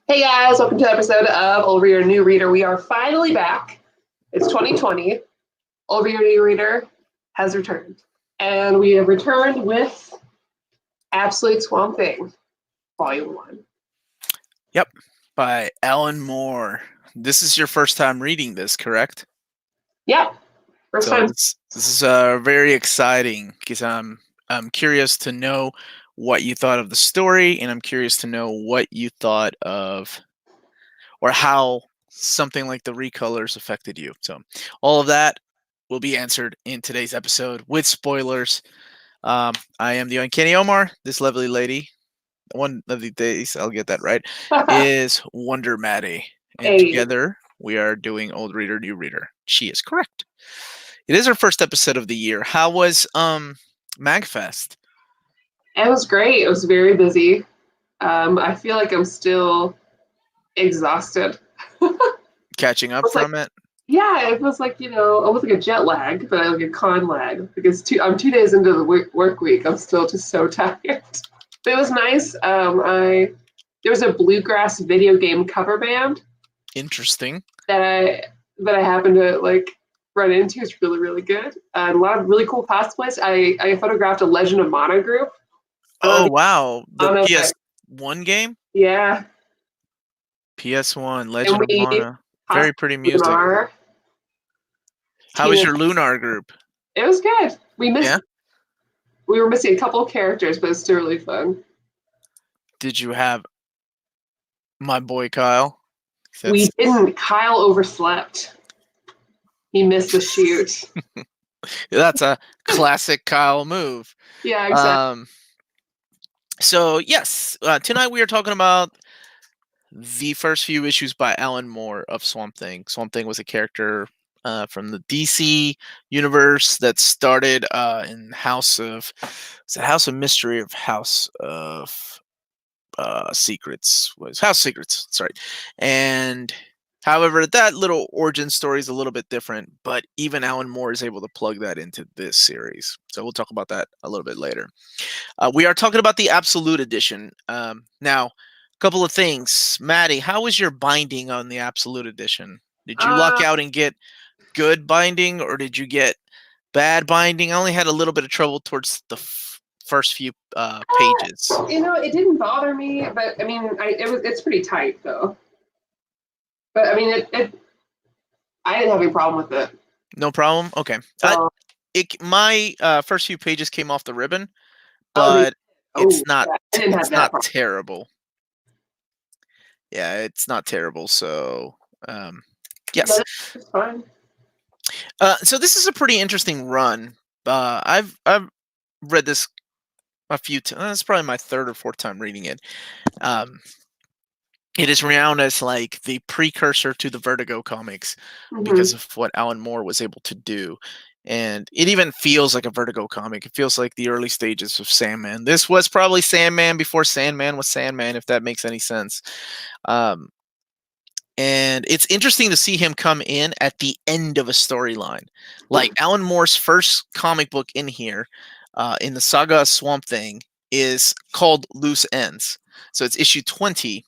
Hey guys, welcome to the episode of Old Reader, New Reader. We are finally back. It's 2020. Old Reader, New Reader has returned. And we have returned with Absolute Swamp Thing, Volume 1. Yep, by Alan Moore. This is your first time reading this, correct? Yep, first time. This is very exciting because I'm curious to know what you thought of the story, and I'm curious to know what you thought of or how something like the recolors affected you. So all of that will be answered in today's episode with spoilers. I am the Uncanny Omar. This lovely lady, one of the days I'll get that right, is Wonder Maddie, and Hey, together we are doing Old Reader, New Reader. She is correct. It is our first episode of the year. How was Magfest? it was great. It was very busy. I feel like I'm still exhausted. Catching up from it? Yeah, it was like, almost like a jet lag, but like a con lag because I'm 2 days into the work week. I'm still just so tired. But it was nice. There was a bluegrass video game cover band Interesting. that I happened to like run into. It's really, really good. And a lot of really cool cosplays. I photographed a Legend of Mana group. Oh wow, the On a, PS1 game? yeah. PS1, And Legend of we Mana. Very pretty music. Lunar. How was your Lunar group? It was good. Yeah? We were missing a couple of characters, but it's still really fun. Did you have my boy Kyle? We didn't. Kyle overslept. He missed the shoot. That's a classic Kyle move. Yeah, exactly. So yes, tonight we are talking about the first few issues by Alan Moore of Swamp Thing. Swamp Thing was a character from the DC universe that started in House of Mystery of House of Secrets was House Secrets. Sorry, and however, that little origin story is a little bit different, but even Alan Moore is able to plug that into this series. So we'll talk about that a little bit later. We are talking about the Absolute Edition. Now, a couple of things. Maddie, how was your binding on the Absolute Edition? Did you luck out and get good binding, or did you get bad binding? I only had a little bit of trouble towards the first few pages. It didn't bother me, but I mean, it's pretty tight though. But I mean, I didn't have any problem with it. No problem. Okay. So, My first few pages came off the ribbon, oh, but it's not. yeah, I didn't have It's that not problem. terrible. Yeah, it's not terrible. So, yes. It's fine. So this is a pretty interesting run. I've read this a few times. It's probably my third or fourth time reading it. It is renowned as like the precursor to the Vertigo comics because of what Alan Moore was able to do. And it even feels like a Vertigo comic. It feels like the early stages of Sandman. This was probably Sandman before Sandman was Sandman, if that makes any sense. And it's interesting to see him come in at the end of a storyline. Like Alan Moore's first comic book in here, in the saga of Swamp Thing, is called Loose Ends. So it's issue 20,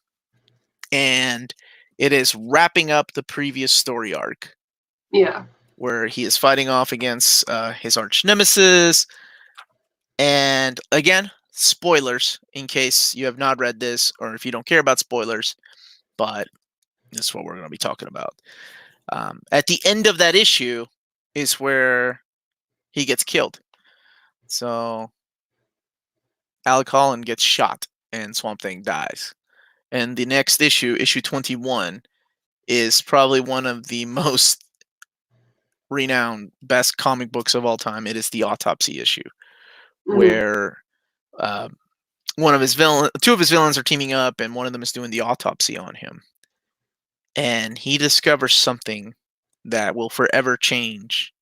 and it is wrapping up the previous story arc. Yeah. Where he is fighting off against his arch nemesis. And again, spoilers in case you have not read this or if you don't care about spoilers, but this is what we're going to be talking about. At the end of that issue is where he gets killed. So Alec gets shot and Swamp Thing dies. And the next issue, issue 21, is probably one of the most renowned, best comic books of all time. It is the autopsy issue, where two of his villains are teaming up, and one of them is doing the autopsy on him. And he discovers something that will forever change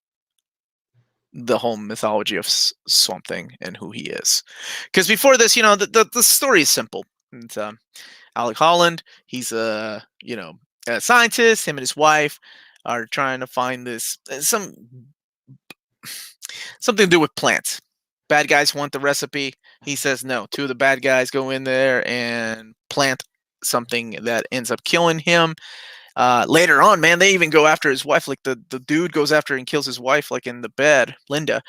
the whole mythology of Swamp Thing and who he is. Because before this, the story is simple. It's, Alec Holland, he's a scientist. Him and his wife are trying to find this something to do with plants. Bad guys want the recipe. He says no. Two of the bad guys go in there and plant something that ends up killing him. Later on, man, they even go after his wife. Like the dude goes after and kills his wife, like in the bed, Linda,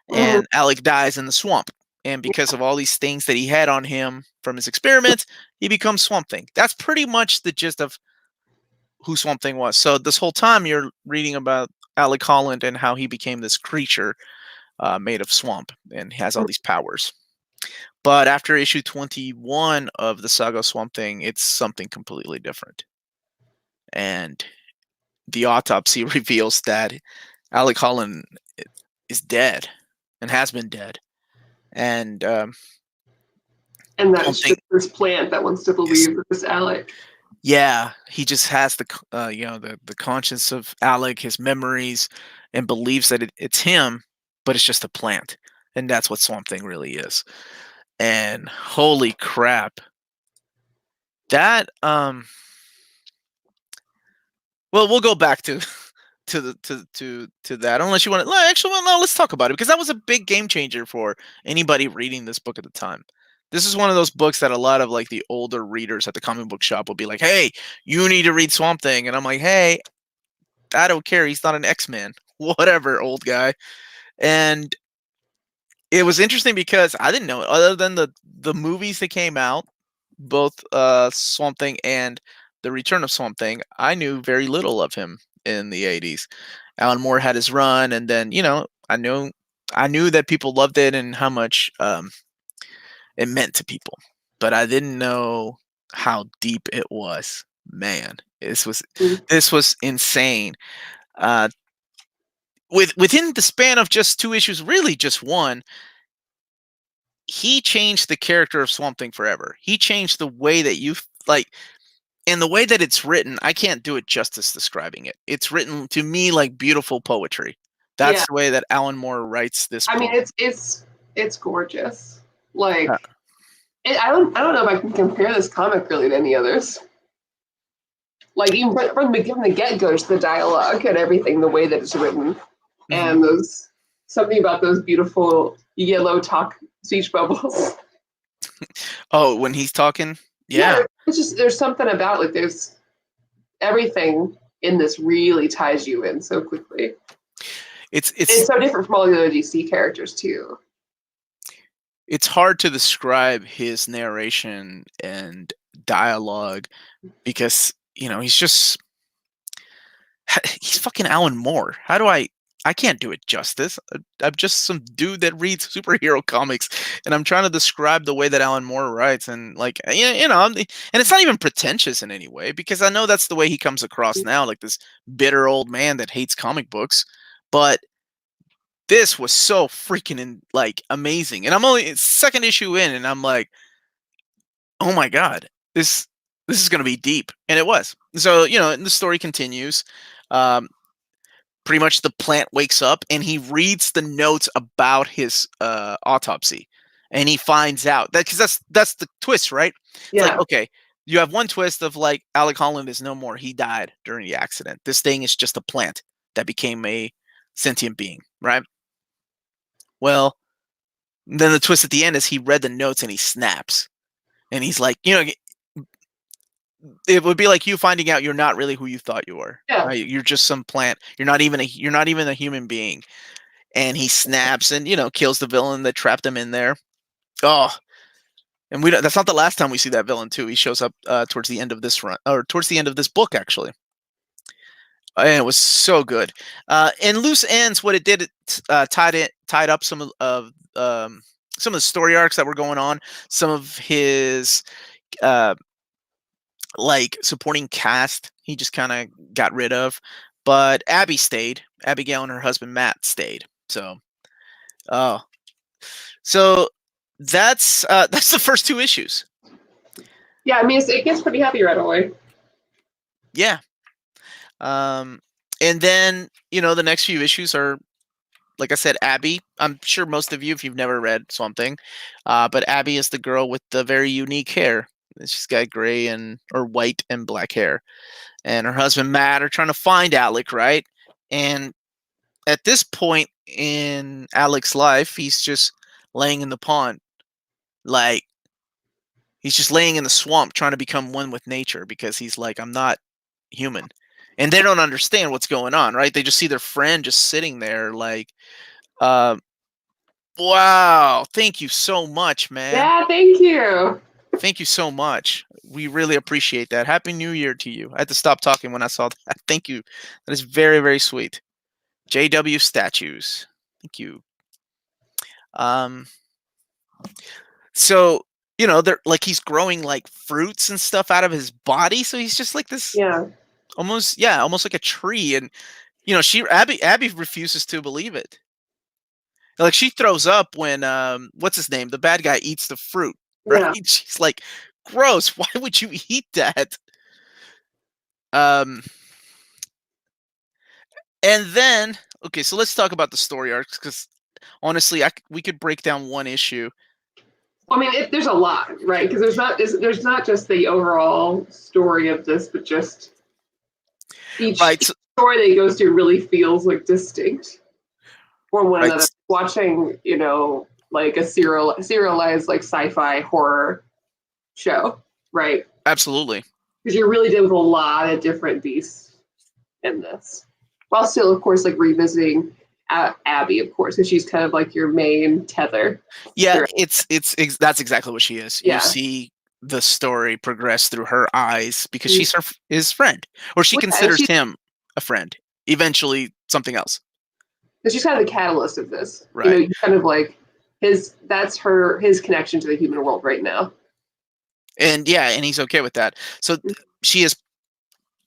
Mhm. and Alec dies in the swamp. And because of all these things that he had on him from his experiments, he becomes Swamp Thing. That's pretty much the gist of who Swamp Thing was. So this whole time you're reading about Alec Holland and how he became this creature made of swamp and has all these powers. But after issue 21 of the saga Swamp Thing, it's something completely different. And the autopsy reveals that Alec Holland is dead and has been dead. And And that's something, just this plant that wants to believe that this Alec. yeah, he just has the the conscience of Alec, his memories, and believes that it's him, but it's just a plant, and that's what Swamp Thing really is. And holy crap, that well, we'll go back to to that unless you want to. Actually, well, no, let's talk about it because that was a big game changer for anybody reading this book at the time. This is one of those books that a lot of like the older readers at the comic book shop will be like, "Hey, you need to read Swamp Thing," and I'm like, "Hey, I don't care. He's not an X-Man, whatever, old guy." And it was interesting because I didn't know other than the movies that came out, both Swamp Thing and the Return of Swamp Thing. I knew very little of him in the 80s. Alan Moore had his run, and then I knew that people loved it and how much it meant to people, but I didn't know how deep it was. Man, Mm. this was insane. Uh, within the span of just 2 issues, really just one, he changed the character of Swamp Thing forever. He changed the way that like, and the way that it's written. I can't do it justice describing it. It's written to me like beautiful poetry. Yeah, That's the way that Alan Moore writes this I mean book. it's gorgeous. Uh, Like I don't know if I can compare this comic really to any others. Like even from the get go, the dialogue and everything, the way that it's written, mhm. and those something about those beautiful yellow talk speech bubbles. Oh, when he's talking, Yeah, yeah, it's just there's something about like there's everything in this really ties you in so quickly. It's it's so different from all the other DC characters too. it's hard to describe his narration and dialogue because he's just he's fucking Alan Moore. How do I can't do it justice. I'm just some dude that reads superhero comics, and I'm trying to describe the way that Alan Moore writes, and like and it's not even pretentious in any way because I know that's the way he comes across now, like this bitter old man that hates comic books. But this was so freaking like amazing, and I'm only second issue in, and I'm like, oh my god, this is gonna be deep, and it was. So and the story continues. Um, Pretty much the plant wakes up and he reads the notes about his autopsy, and he finds out that because that's the twist, right? It's like, Yeah, okay, you have one twist of like Alec Holland is no more. He died during the accident. This thing is just a plant that became a sentient being, right? Well, then the twist at the end is he read the notes and he snaps, and he's like, it would be like you finding out you're not really who you thought you were, yeah. right? You're just some plant. You're not even a human being. And he snaps and kills the villain that trapped him in there. Oh, and that's not the last time we see that villain too. He shows up towards the end of this run, or towards the end of this book actually, and it was so good. In loose ends, what it did, it tied up some of the story arcs that were going on, some of his uh, like supporting cast. He just kind of got rid of, but Abby stayed. Abigail and her husband Matt stayed. So, oh, so that's the first 2 issues. Yeah, I mean, it gets pretty heavy right away. Yeah. Um, and then the next few issues are, like I said, Abby. I'm sure most of you, if you've never read Swamp Thing, but Abby is the girl with the very unique hair. She's got gray or white and black hair, and her husband Matt are trying to find Alec, right? And at this point in Alec's life, he's just laying in the pond, like He's just laying in the swamp trying to become one with nature because he's like, I'm not human. And they don't understand what's going on, right? They just see their friend just sitting there like, uh, wow, thank you so much, man. Yeah, thank you. Thank you so much. We really appreciate that. Happy New Year to you. I had to stop talking when I saw that. Thank you. That is very, very sweet. JW statues. Thank you. Um, so they're like he's growing like fruits and stuff out of his body, so he's just like this Yeah. almost like a tree. And Abby refuses to believe it. Like she throws up when what's his name, the bad guy, eats the fruit, right? Yeah. She's like, gross, why would you eat that? um and then, okay, so let's talk about the story arcs, because honestly we could break down one issue. I mean, there's a lot, right? Because there's not just the overall story of this, but just each story that he goes through really feels like distinct from one another. Watching, like a serialized like sci-fi horror show, right? Absolutely. Because you're really dealing with a lot of different beasts in this, while still, of course, like revisiting Abby, of course, because she's kind of like your main tether. Yeah, it's that's exactly what she is. Yeah. You see the story progress through her eyes because she's his friend, or she considers him a friend. Eventually, something else. But she's kind of the catalyst of this, right? Kind of like his connection to the human world right now. And he's okay with that. So she is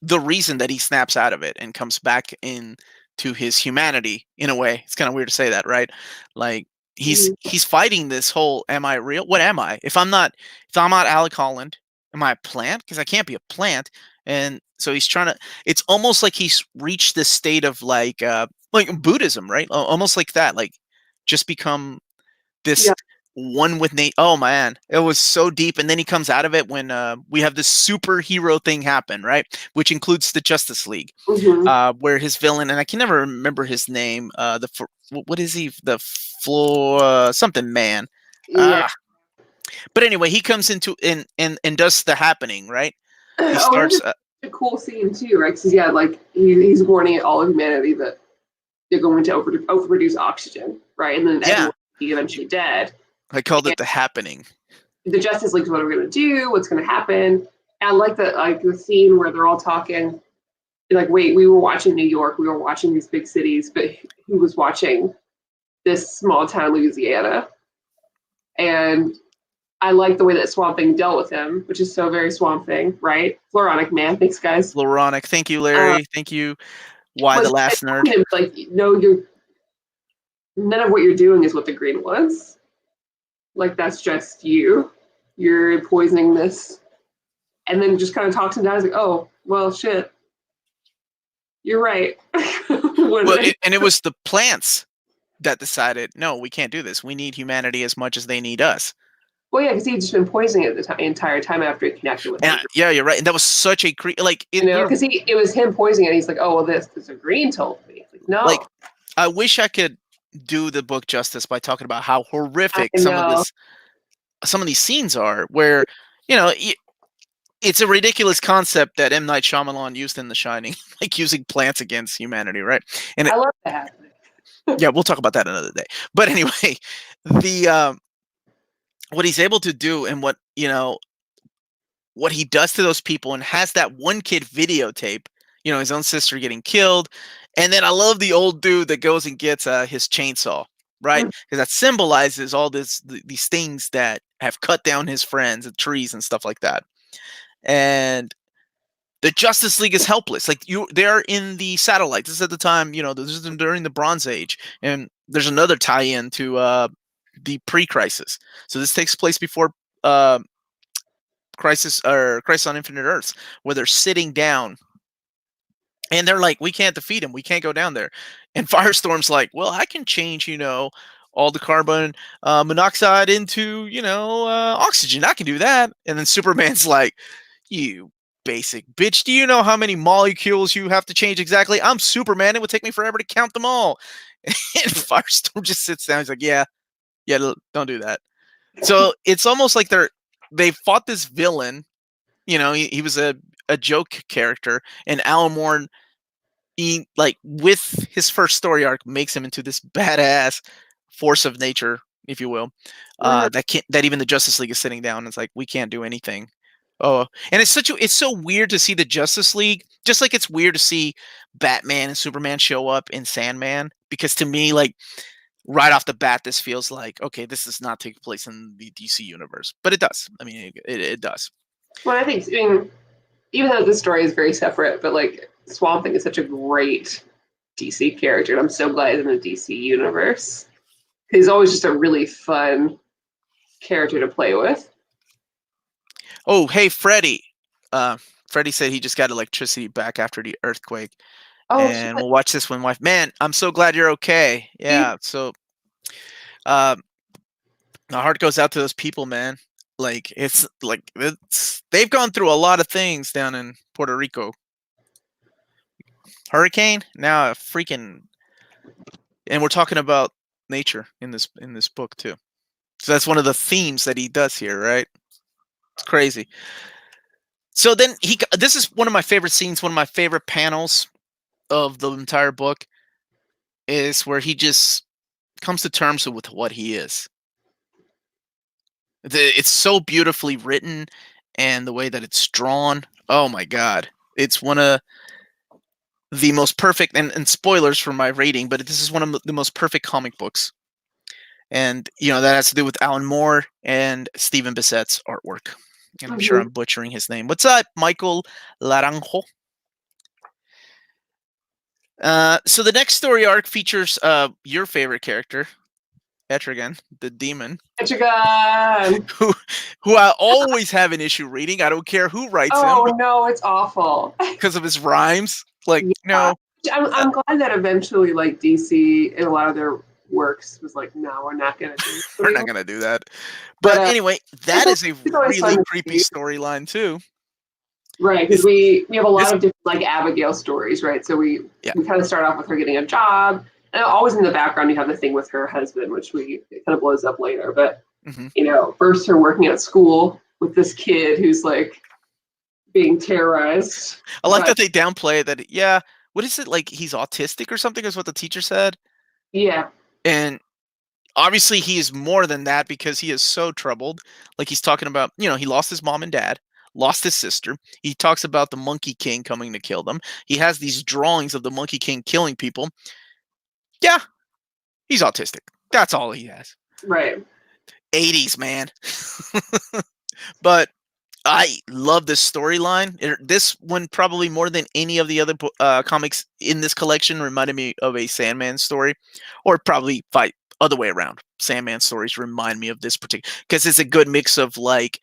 the reason that he snaps out of it and comes back into his humanity in a way. It's kind of weird to say that, right? Like he's fighting this whole, am I real? What am I? If I'm not Alec Holland, am I a plant? Because I can't be a plant. And so he's trying to, it's almost like he's reached this state of like Buddhism, right? Almost like that, like just become this one with Nate. Oh man, it was so deep. And then he comes out of it when we have this superhero thing happen, right? Which includes the Justice League, where his villain, and I can never remember his name. What is he? The floor something man. Yeah. But anyway, he comes into and does the happening, right? He starts a cool scene too, right? Because like he's warning all of humanity that they're going to overproduce oxygen, right? And then everyone will be eventually dead. I called it the happening. The Justice League is what we're going to do, what's going to happen. And I like the scene where they're all talking. Like, wait, we were watching New York, we were watching these big cities, but who was watching this small town, Louisiana? And I like the way that Swamp Thing dealt with him, which is so very Swamp Thing, right? Floronic man, thanks guys. Floronic, thank you, Larry. Thank you. Why the last nerd? Him, like, no, none of what you're doing is what the green wants. Like, that's just you. You're poisoning this. And then just kind of talks him down. He's like, oh, well, shit. You're right. And it was the plants that decided, no, we can't do this. We need humanity as much as they need us. Well, yeah, because he'd just been poisoning it the entire time after he connected with him. Yeah, you're right. And that was such a because it was him poisoning it. He's like, oh, well, this a green told me. Like, no. Like, I wish I could do the book justice by talking about how horrific some of these scenes are, where it's a ridiculous concept that M. Night Shyamalan used in The Shining, like using plants against humanity, right? And I love that. Yeah, we'll talk about that another day. But anyway, the what he's able to do and what he does to those people, and has that one kid videotape, his own sister getting killed. And then I love the old dude that goes and gets his chainsaw, right? Because that symbolizes all these things that have cut down his friends and trees and stuff like that. And the Justice League is helpless. Like they're in the satellite. This is at the time, this is during the Bronze Age. And there's another tie-in to the pre-crisis. So this takes place before Crisis on Infinite Earths, where they're sitting down and they're like, we can't defeat him. We can't go down there. And Firestorm's like, well, I can change, all the carbon monoxide into, oxygen. I can do that. And then Superman's like, you basic bitch. Do you know how many molecules you have to change exactly? I'm Superman. It would take me forever to count them all. And Firestorm just sits down. He's like, yeah, don't do that. So it's almost like they fought this villain. You know, he was a joke character, and Alan Moore, he like with his first story arc makes him into this badass force of nature, if you will. Mhm. That even the Justice League is sitting down and it's like, we can't do anything. Oh, and it's so weird to see the Justice League, just like it's weird to see Batman and Superman show up in Sandman, because to me, like, right off the bat, this feels like, okay, this does not take place in the DC universe, but it does. I mean, it does. Well, I think, I mean, even though this story is very separate, but like Swamp Thing is such a great DC character, and I'm so glad he's in the DC universe. He's always just a really fun character to play with. Oh, hey, Freddie. Freddie said he just got electricity back after the earthquake. Oh, And we'll watch this one, wife. Man, I'm so glad you're okay. Yeah. So, my heart goes out to those people, man. Like they've gone through a lot of things down in Puerto Rico. Hurricane, now a freaking, and we're talking about nature in this book too. So that's one of the themes that he does here, right? It's crazy. So then this is one of my favorite scenes, one of my favorite panels of the entire book, is where he just comes to terms with what he is. It's so beautifully written, and the way that it's drawn. Oh my God. It's one of the most perfect, and spoilers for my rating, but this is one of the most perfect comic books. And, you know, that has to do with Alan Moore and Stephen Bissett's artwork. And I'm sure I'm butchering his name. What's up, Michael Laranjo? So the next story arc features your favorite character, Etrigan, the demon. Etrigan! who I always have an issue reading. I don't care who writes him. Oh, no, it's awful. Because of his rhymes. Like, no. I'm glad that eventually, like, DC in a lot of their works was like, no, we're not going to do this. We're not going to do that. But anyway, that is a really creepy storyline, too. Right, because we have a lot of different, like, Abigail stories, right? So we kind of start off with her getting a job, and always in the background you have the thing with her husband, which it kind of blows up later. But you know, first her working at school with this kid who's like being terrorized. I like that they downplay that. Yeah, what is it, like he's autistic or something? Is what the teacher said. Yeah, and obviously he is more than that, because he is so troubled. Like, he's talking about, you know, he lost his mom and dad. Lost his sister. He talks about the Monkey King coming to kill them. He has these drawings of the Monkey King killing people. Yeah, he's autistic. That's all he has. Right. 80s, man. But I love this storyline. This one, probably more than any of the other comics in this collection, reminded me of a Sandman story. Or probably other way around. Sandman stories remind me of this particular, because it's a good mix of, like,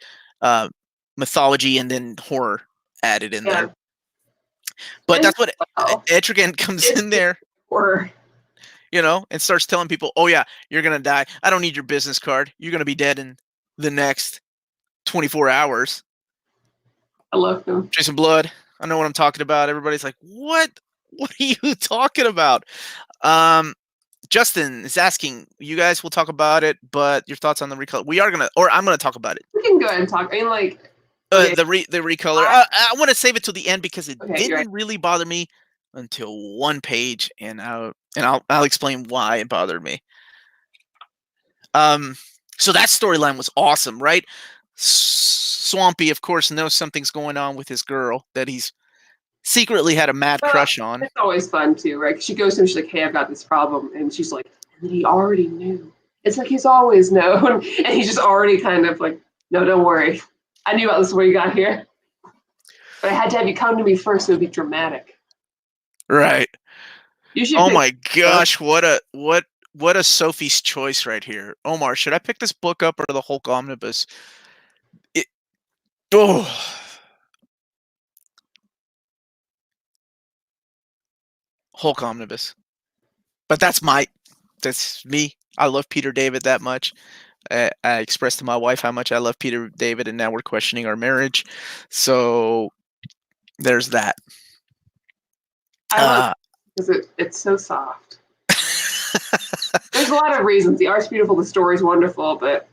mythology and then horror added in there. But and that's what Etrigan comes in there, you know, and starts telling people, oh yeah, you're gonna die. I don't need your business card. You're gonna be dead in the next 24 hours. I love him. Jason Blood. I know what I'm talking about. Everybody's like, what are you talking about? Justin is asking, you guys will talk about it, but your thoughts on the recolor. I'm gonna talk about it. We can go ahead and talk. I mean, like, the recolor. I want to save it to the end, because it didn't really bother me until one page, and I'll explain why it bothered me. So that storyline was awesome, right? Swampy, of course, knows something's going on with his girl that he's secretly had a mad crush on. It's always fun too, right? She goes to him, she's like, hey, I've got this problem, and she's like, he already knew. It's like he's always known, and he's just already kind of like, no, don't worry. I knew about this before you got here. But I had to have you come to me first, so it would be dramatic. Right. Oh my gosh, what a Sophie's choice right here. Omar, should I pick this book up or the Hulk Omnibus? Hulk Omnibus. But that's me. I love Peter David that much. I expressed to my wife how much I love Peter David, and now we're questioning our marriage. So there's that. I love it because it's so soft. There's a lot of reasons. The art's beautiful, the story's wonderful, but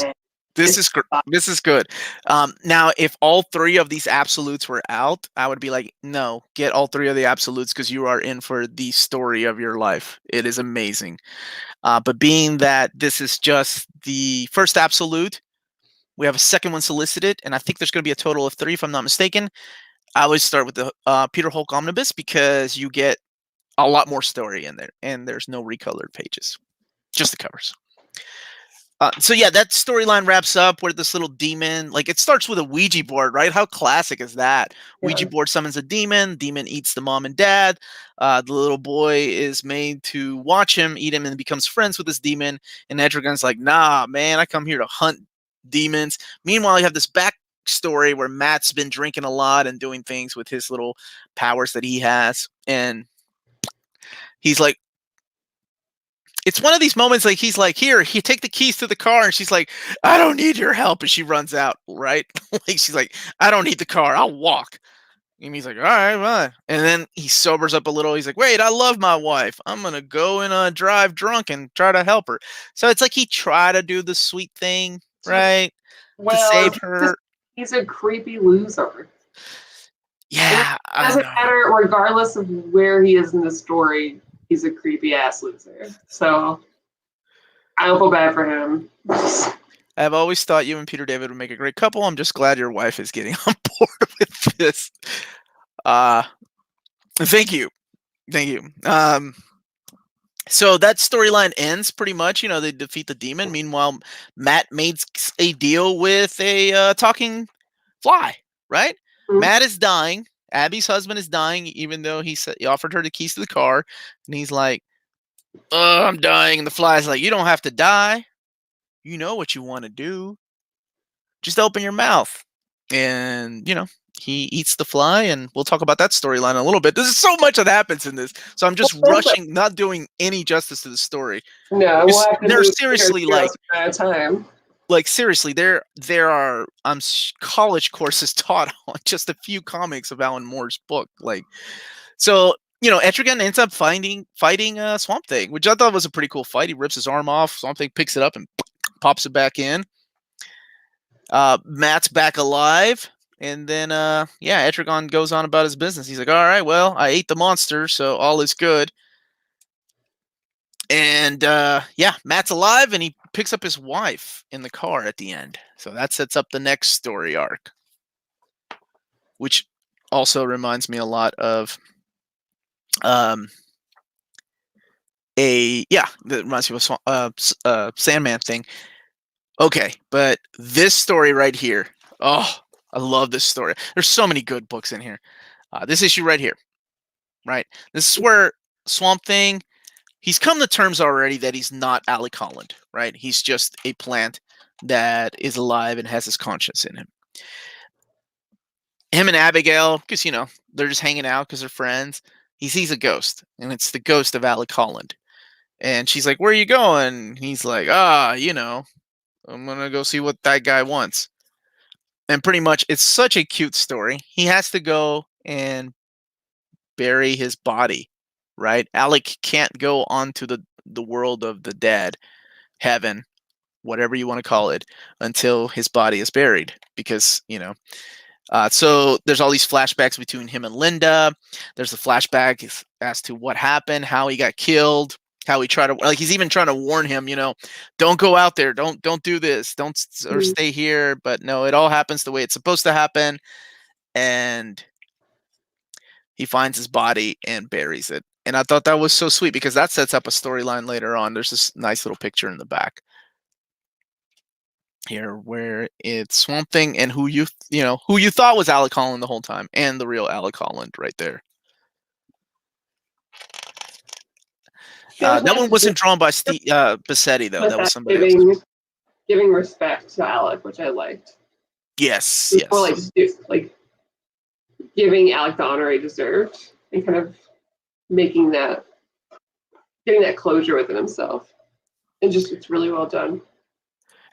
man. This is good. Now, if all three of these absolutes were out, I would be like, no, get all three of the absolutes because you are in for the story of your life. It is amazing. But being that this is just the first absolute, we have a second one solicited, and I think there's going to be a total of 3, if I'm not mistaken. I always start with the Peter Hulk Omnibus because you get a lot more story in there, and there's no recolored pages, just the covers. So yeah, that storyline wraps up where this little demon, like it starts with a Ouija board, right? How classic is that? Yeah. Ouija board summons a demon eats the mom and dad. The little boy is made to watch him, eat him, and becomes friends with this demon. And Etrigan's like, nah, man, I come here to hunt demons. Meanwhile, you have this backstory where Matt's been drinking a lot and doing things with his little powers that he has. And he's like, it's one of these moments like he's like, here, he take the keys to the car, and she's like, I don't need your help, and she runs out, right? Like she's like, I don't need the car, I'll walk. And he's like, all right, fine. And then he sobers up a little. He's like, wait, I love my wife. I'm gonna go and drive drunk and try to help her. So it's like he tried to do the sweet thing, right? Well, to save her. He's a creepy loser. Yeah, it doesn't matter, regardless of where he is in the story. He's a creepy ass loser. So I don't feel bad for him. I've always thought you and Peter David would make a great couple. I'm just glad your wife is getting on board with this. Thank you. So that storyline ends pretty much. You know, they defeat the demon. Meanwhile, Matt makes a deal with a talking fly, right? Mm-hmm. Matt is dying. Abby's husband is dying, even though he offered her the keys to the car. And he's like, oh, I'm dying. And the fly's like, you don't have to die. You know what you want to do. Just open your mouth. And, you know, he eats the fly, and we'll talk about that storyline a little bit. There's so much that happens in this. So I'm just rushing, not doing any justice to the story. No, they're seriously like time. Like seriously, there are college courses taught on just a few comics of Alan Moore's book. Like, so you know, Etrigan ends up fighting Swamp Thing, which I thought was a pretty cool fight. He rips his arm off. Swamp Thing picks it up and pops it back in. Matt's back alive, and then yeah, Etrigan goes on about his business. He's like, all right, well, I ate the monster, so all is good. And yeah, Matt's alive, and he picks up his wife in the car at the end. So that sets up the next story arc, which also reminds me a lot of that reminds me of Sandman thing. Okay, but this story right here, oh, I love this story. There's so many good books in here. This issue right here, right? This is where Swamp Thing, he's come to terms already that he's not Alec Holland, right? He's just a plant that is alive and has his conscience in him. Him and Abigail, because, you know, they're just hanging out because they're friends. He sees a ghost, and it's the ghost of Alec Holland. And she's like, where are you going? He's like, you know, I'm going to go see what that guy wants. And pretty much, it's such a cute story. He has to go and bury his body, right? Alec can't go onto the world of the dead, heaven, whatever you want to call it, until his body is buried. Because, you know, so there's all these flashbacks between him and Linda. There's the flashback as to what happened, how he got killed, how he tried to, like, he's even trying to warn him, you know, don't go out there, don't do this, don't, or stay here. But no, it all happens the way it's supposed to happen. And he finds his body and buries it. And I thought that was so sweet because that sets up a storyline later on. There's this nice little picture in the back here where it's Swamp Thing and who you thought was Alec Holland the whole time, and the real Alec Holland right there. That one wasn't drawn by Steve Bassetti, though. That was somebody else. Giving respect to Alec, which I liked. Yes. Or like giving Alec the honor he deserved, and kind of getting that closure within himself. And just, it's really well done.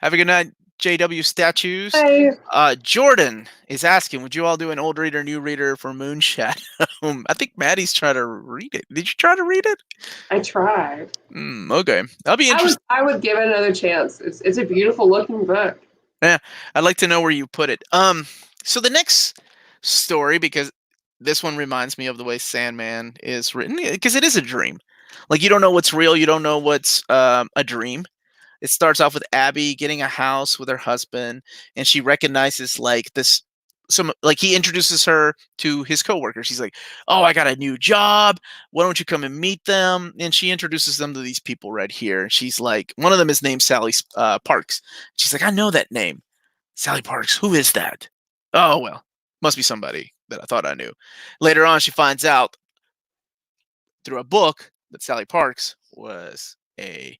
Have a good night, JW Statues. Hi. Jordan is asking, would you all do an old reader, new reader for Moonshadow? I think Maddie's trying to read it. Did you try to read it? I tried. Okay. That'll be interesting. I would give it another chance. It's a beautiful looking book. Yeah, I'd like to know where you put it. So the next story, because this one reminds me of the way Sandman is written, because it is a dream. Like you don't know what's real, you don't know what's a dream. It starts off with Abby getting a house with her husband, and she recognizes like this. Some like he introduces her to his coworkers. He's like, "Oh, I got a new job. Why don't you come and meet them?" And she introduces them to these people right here. And she's like, one of them is named Sally Parks. She's like, "I know that name, Sally Parks. Who is that?" Oh well, must be somebody that I thought I knew. Later on, she finds out through a book that Sally Parks was a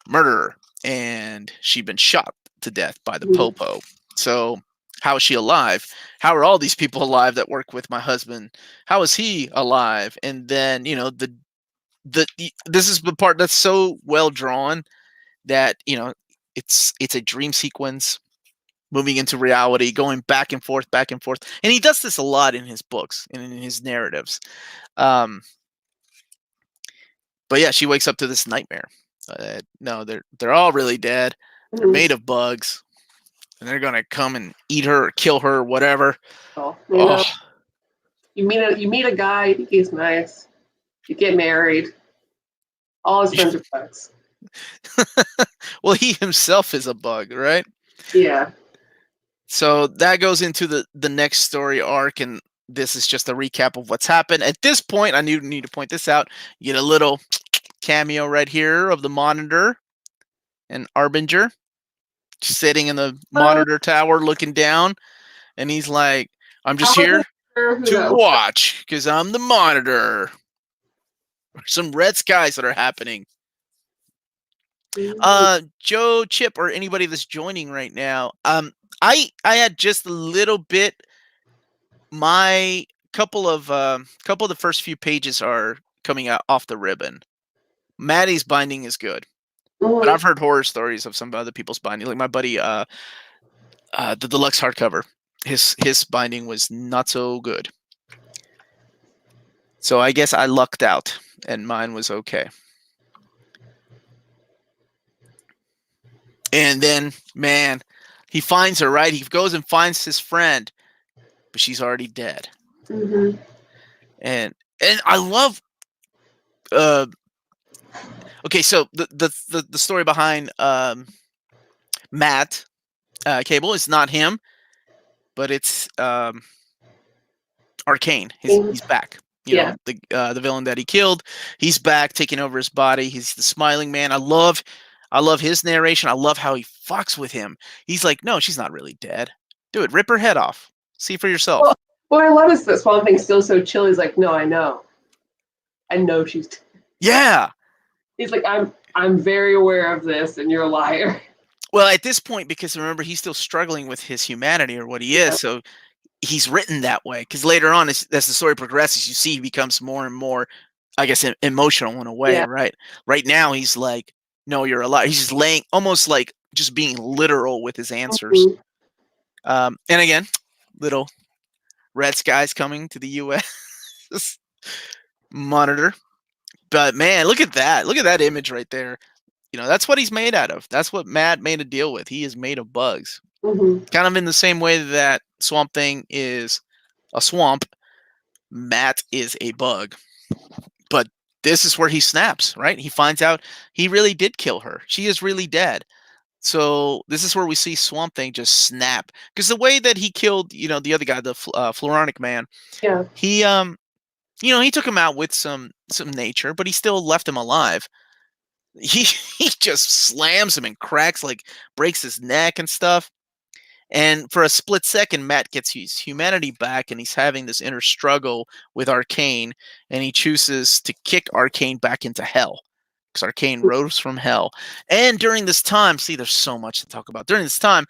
murderer and she'd been shot to death by the Mhm. popo. So how is she alive? How are all these people alive that work with my husband? How is he alive? And then, this is the part that's so well drawn that, it's a dream sequence moving into reality, going back and forth, back and forth. And he does this a lot in his books and in his narratives. Um, but yeah, she wakes up to this nightmare. No, they're all really dead. They're Mhm. made of bugs, and they're gonna come and eat her or kill her or whatever. So, Oh, you meet a guy, you think he's nice, you get married, all his friends are bugs. well, he himself is a bug, right? Yeah. So that goes into the next story arc, and this is just a recap of what's happened. At this point, I need to point this out. You get a little cameo right here of the Monitor and Arbinger sitting in the Oh, Monitor tower looking down, and he's like, "I'm I just wasn't here sure who to that was. watch because I'm the Monitor." Some red skies that are happening. Mhm. Joe, Chip, or anybody that's joining right now. I had just a little bit. My couple of the first few pages are coming out off the ribbon. Maddie's binding is good, but Mhm. I've heard horror stories of some other people's binding. Like my buddy, the deluxe hardcover, his binding was not so good. So I guess I lucked out, and mine was okay. And then, man, he finds her, right? He goes and finds his friend, but she's already dead. Mhm. And I love uh okay, so the story behind Matt Cable is not him, but it's Arcane. He's back. Yeah. The villain that he killed, he's back taking over his body. He's the smiling man. I love his narration. I love how he fucks with him. He's like, "No, she's not really dead. Do it. Rip her head off. See for Well, yourself." what I love is that Swamp Thing's still so chill. He's like, no, I know. I know she's. Yeah. He's like, I'm very aware of this, and you're a liar. Well, at this point, because remember, he's still struggling with his humanity or what he Yeah. is, so he's written that way. Because later on, as the story progresses, you see he becomes more and more, I guess, emotional in a way, Yeah. right? Right now, he's like, "No, you're alive." He's just laying, almost like just being literal with his answers. Mhm. And again, little red skies coming to the U.S. Monitor. But man, look at that! Look at that image right there. That's what he's made out of. That's what Matt made a deal with. He is made of bugs. Mhm. Kind of in the same way that Swamp Thing is a swamp, Matt is a bug. But this is where he snaps, right? He finds out he really did kill her. She is really dead. So this is where we see Swamp Thing just snap. Because the way that he killed, the other guy, the Floronic man, Yeah. he took him out with some nature, but he still left him alive. He he just slams him and cracks, like breaks his neck and stuff. And for a split second, Matt gets his humanity back, and he's having this inner struggle with Arcane, and he chooses to kick Arcane back into hell because Arcane rose from hell. And during this time, see, there's so much to talk about. During this time,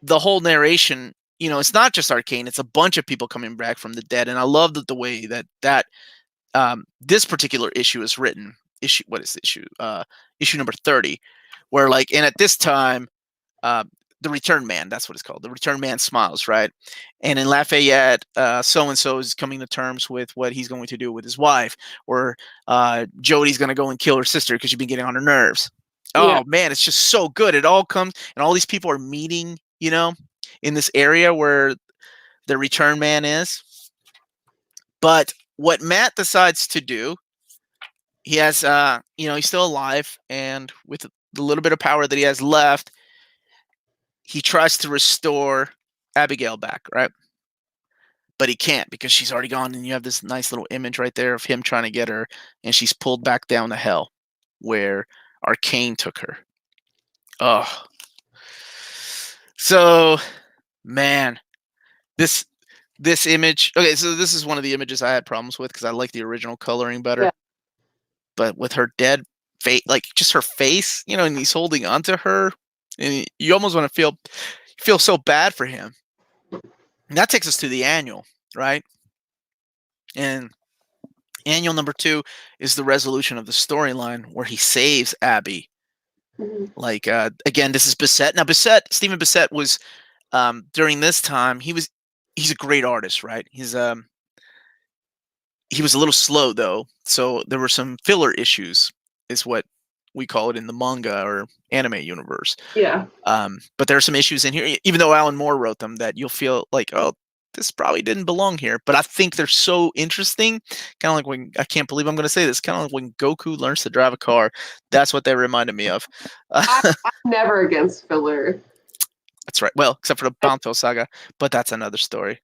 the whole narration, it's not just Arcane; it's a bunch of people coming back from the dead. And I love the way that this particular issue is written. What is the issue? Issue number 30, where and at this time uh, the return man, that's what it's called. The return man smiles, right? And in Lafayette, so and so is coming to terms with what he's going to do with his wife, or Jody's going to go and kill her sister because she's been getting on her nerves. Yeah. Oh man, it's just so good. It all comes, and all these people are meeting, in this area where the return man is. But what Matt decides to do, he has, he's still alive, and with the little bit of power that he has left, he tries to restore Abigail back, right? But he can't because she's already gone, and you have this nice little image right there of him trying to get her, and she's pulled back down to hell where Arcane took her. Oh. So, man, this image. Okay, so this is one of the images I had problems with because I like the original coloring better. Yeah. But with her dead face, like just her face, and he's holding onto her, and you almost want to feel so bad for him. And that takes us to the annual, right? And annual number 2 is the resolution of the storyline where he saves Abby. Mhm. Like, again, this is Bissett. Now, Stephen Bissett was, during this time, he's a great artist, right? He was a little slow, though. So there were some filler issues, is what we call it in the manga or anime universe. Yeah. But there are some issues in here, even though Alan Moore wrote them, that you'll feel like, oh, this probably didn't belong here. But I think they're so interesting. Kind of like when, I can't believe I'm going to say this, kind of like when Goku learns to drive a car. That's what they reminded me of. I'm never against filler. That's right. Well, except for the Banto saga, but that's another story.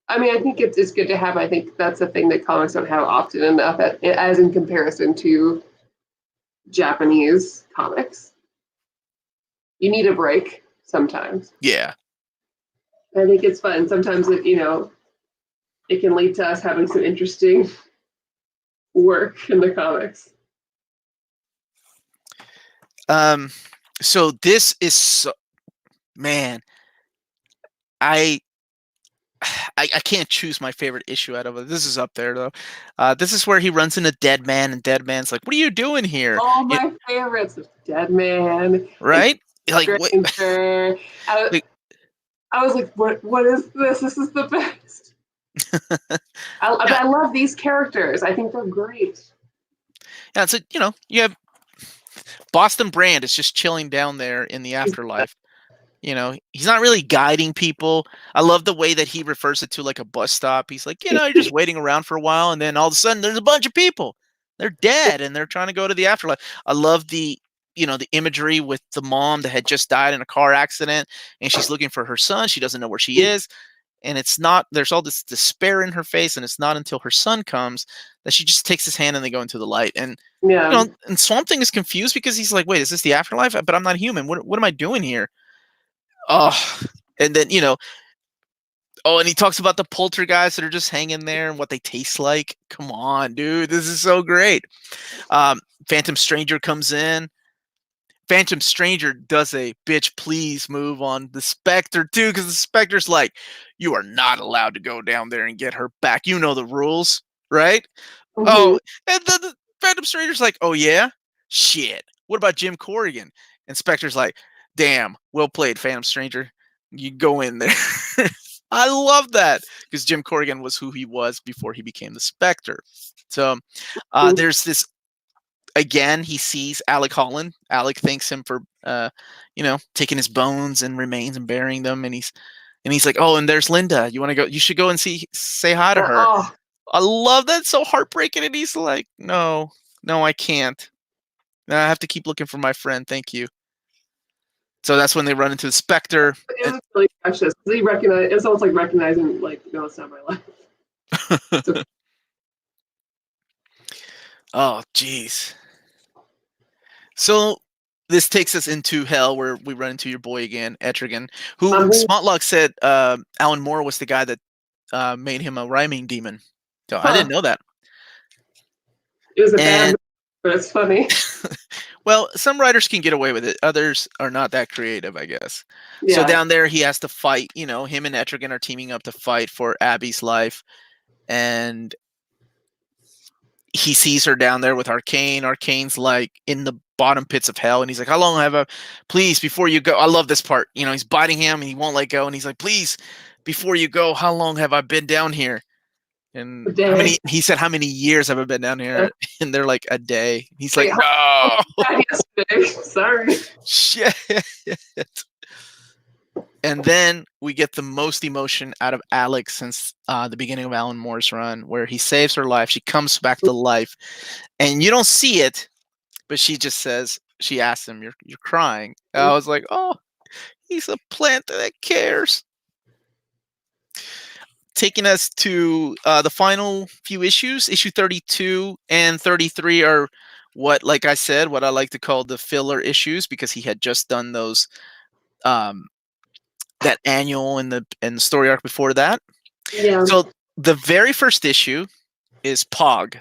I mean, I think it's good to have. I think that's a thing that comics don't have often enough, as in comparison to Japanese comics. You need a break sometimes. Yeah. I think it's fun. Sometimes it can lead to us having some interesting work in the comics. So this is man, I can't choose my favorite issue out of it. This is up there though. This is where he runs into Dead Man, and Dead Man's like, "What are you doing here?" All my favorites is Dead Man, right? Like, Stranger. I was like, what is this? This is the best. I love these characters. I think they're great. Yeah, so you have Boston Brand is just chilling down there in the afterlife. He's not really guiding people. I love the way that he refers it to like a bus stop. He's like, you're just waiting around for a while, and then all of a sudden there's a bunch of people. They're dead, and they're trying to go to the afterlife. I love the imagery with the mom that had just died in a car accident, and she's looking for her son. She doesn't know where she is, and there's all this despair in her face, and it's not until her son comes that she just takes his hand and they go into the light. And and Swamp Thing is confused because he's like, wait, is this the afterlife? But I'm not human. What am I doing here? Oh, and then and he talks about the poltergeists that are just hanging there and what they taste like. Come on, dude, this is so great. Phantom Stranger comes in. Phantom Stranger does a bitch please move on the Spectre too, because the Spectre's like, you are not allowed to go down there and get her back. You know the rules, right? Mm-hmm. Oh, and then the Phantom Stranger's like, oh yeah? Shit. What about Jim Corrigan? And Spectre's like, damn, well played, Phantom Stranger. You go in there. I love that because Jim Corrigan was who he was before he became the Spectre. So there's this, again, he sees Alec Holland. Alec thanks him for, taking his bones and remains and burying them. And he's like, oh, and there's Linda. You want to go? You should go and say hi to her. Oh. I love that. It's so heartbreaking. And he's like, no, I can't. I have to keep looking for my friend. Thank you. So that's when they run into the Spectre. It was really precious. It's almost like recognizing, like, no, it's not my life. Oh, jeez. So this takes us into hell, where we run into your boy again, Etrigan, who Smotlog said Alan Moore was the guy that made him a rhyming demon. So I didn't know that. It was a bad, but it's funny. Well, some writers can get away with it. Others are not that creative, I guess. Yeah. So down there, he has to fight. Him and Etrigan are teaming up to fight for Abby's life. And he sees her down there with Arcane. Arcane's like in the bottom pits of hell. And he's like, how long have I, please, before you go. I love this part. He's biting him and he won't let go. And he's like, please, before you go, how long have I been down here? And he said, how many years have I been down here? And they're like, a day. He's like, no. Yesterday. Sorry. Shit. And then we get the most emotion out of Alec since the beginning of Alan Moore's run, where he saves her life. She comes back to life, and you don't see it, but she just says, she asks him, "You're crying." And I was like, "Oh, he's a plant that cares." Taking us to the final few issues. Issue 32 and 33 are like I said, what I like to call the filler issues, because he had just done those that annual and the story arc before that. Yeah. So the very first issue is Pog.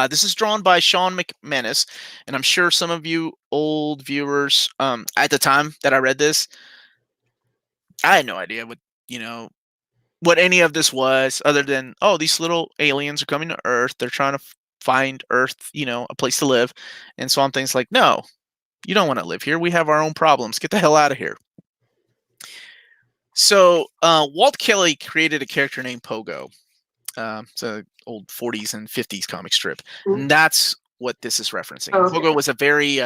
This is drawn by Sean McManus, and I'm sure some of you old viewers, at the time that I read this, I had no idea what any of this was, other than, oh, these little aliens are coming to Earth. They're trying to find Earth, a place to live. And Swamp Thing's like, no, you don't want to live here. We have our own problems. Get the hell out of here. So Walt Kelly created a character named Pogo. It's an old 40s and 50s comic strip. And that's what this is referencing. Okay. Pogo was a very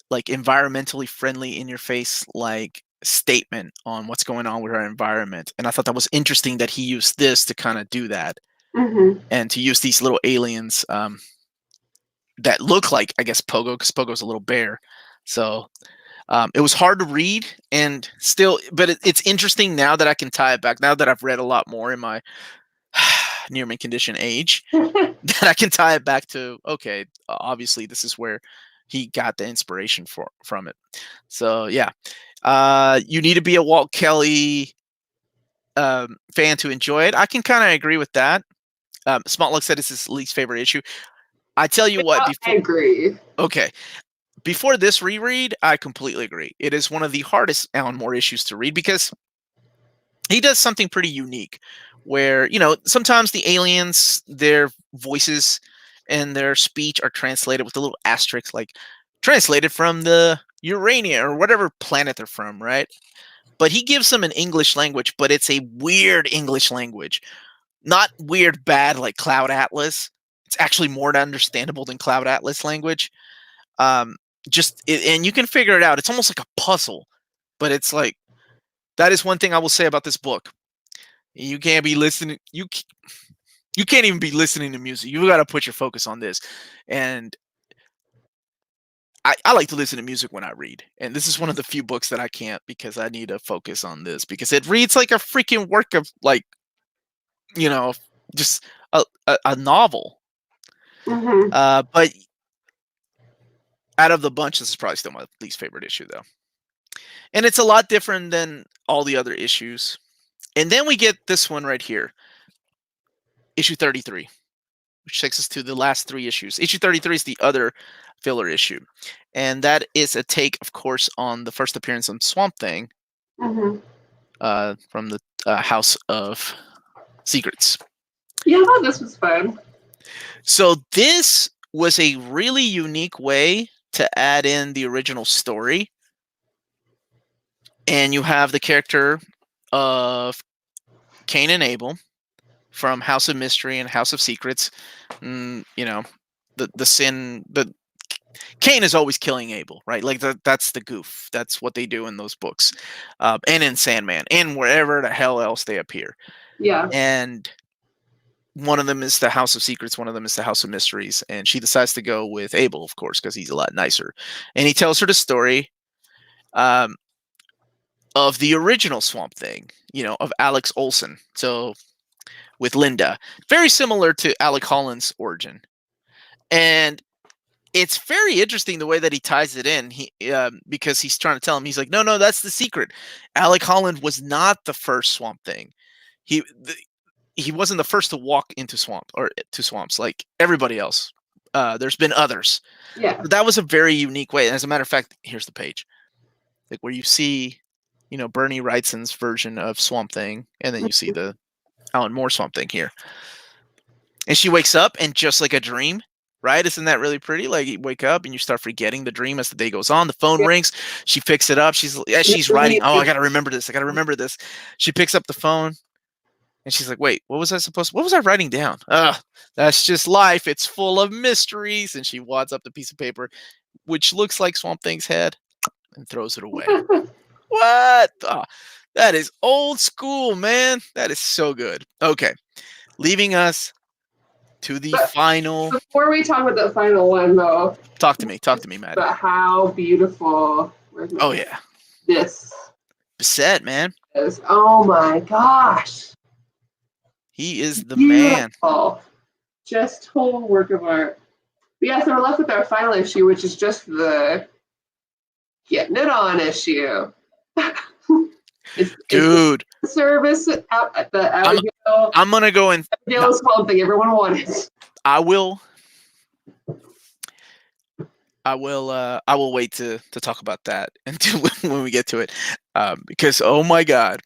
like environmentally friendly, in your face like statement on what's going on with our environment. And I thought that was interesting that he used this to kind of do that, and to use these little aliens that look like, I guess, Pogo, because Pogo's a little bear. So it was hard to read, and still, but it's interesting now that I can tie it back, now that I've read a lot more in my near mint condition age, that I can tie it back to, okay, obviously this is where he got the inspiration from it. So yeah, you need to be a Walt Kelly fan to enjoy it. I can kind of agree with that. Smaltluck said it's his least favorite issue. I tell you what, I agree. Okay, before this reread, I completely agree. It is one of the hardest Alan Moore issues to read, because he does something pretty unique, where sometimes the aliens, their voices and their speech are translated with a little asterisk, like translated from the Urania or whatever planet they're from, right? But he gives them an English language, but it's a weird English language. Not weird bad like Cloud Atlas. It's actually more understandable than Cloud Atlas language. And you can figure it out. It's almost like a puzzle, but it's like, that is one thing I will say about this book. You can't be listening. You can't even be listening to music. You got to put your focus on this. And I like to listen to music when I read. And this is one of the few books that I can't, because I need to focus on this, because it reads like a freaking work of, like, just a novel. But out of the bunch, this is probably still my least favorite issue, though. And it's a lot different than all the other issues. And then we get this one right here, issue 33, which takes us to the last three issues. Issue 33 is the other filler issue. And that is a take, of course, on the first appearance of Swamp Thing from the House of Secrets. Yeah, I thought this was fun. So this was a really unique way to add in the original story. And you have the character of Cain and Abel from House of Mystery and House of Secrets. The sin, Cain is always killing Abel, right? Like that's the goof. That's what they do in those books, and in Sandman, and wherever the hell else they appear. Yeah. And one of them is the House of Secrets, one of them is the House of Mysteries, and she decides to go with Abel, of course, because he's a lot nicer. And he tells her the story of the original Swamp Thing, of Alex Olsen. So with Linda, very similar to Alec Holland's origin. And it's very interesting the way that he ties it in. Because he's trying to tell him, he's like, no, that's the secret. Alec Holland was not the first Swamp Thing. He wasn't the first to walk into swamps like everybody else. There's been others. Yeah. But that was a very unique way. And as a matter of fact, here's the page, like where you see, Bernie Wrightson's version of Swamp Thing, and then you see the Alan Moore Swamp Thing here. And she wakes up, and just like a dream, right? Isn't that really pretty? Like, you wake up and you start forgetting the dream as the day goes on. The phone rings. She picks it up. She's writing. Oh, I got to remember this. She picks up the phone, and she's like, wait, what was I writing down? That's just life. It's full of mysteries. And she wads up the piece of paper, which looks like Swamp Thing's head, and throws it away. What? That is old school, man. That is so good. Okay. Leaving us to the But final. before we talk about the final one, though, Talk to me, Maddie. but how beautiful. Where's my Oh pen? yeah, This Bissett, man. is. Oh my gosh. He is the man. Beautiful. Just total work of art. But yeah, so we're left with our final issue, which is just the getting it on issue. Dude, it's service out at the Abigail. I'm gonna go in. Abigail is one thing everyone wanted. I will wait to talk about that until when we get to it, because oh my god,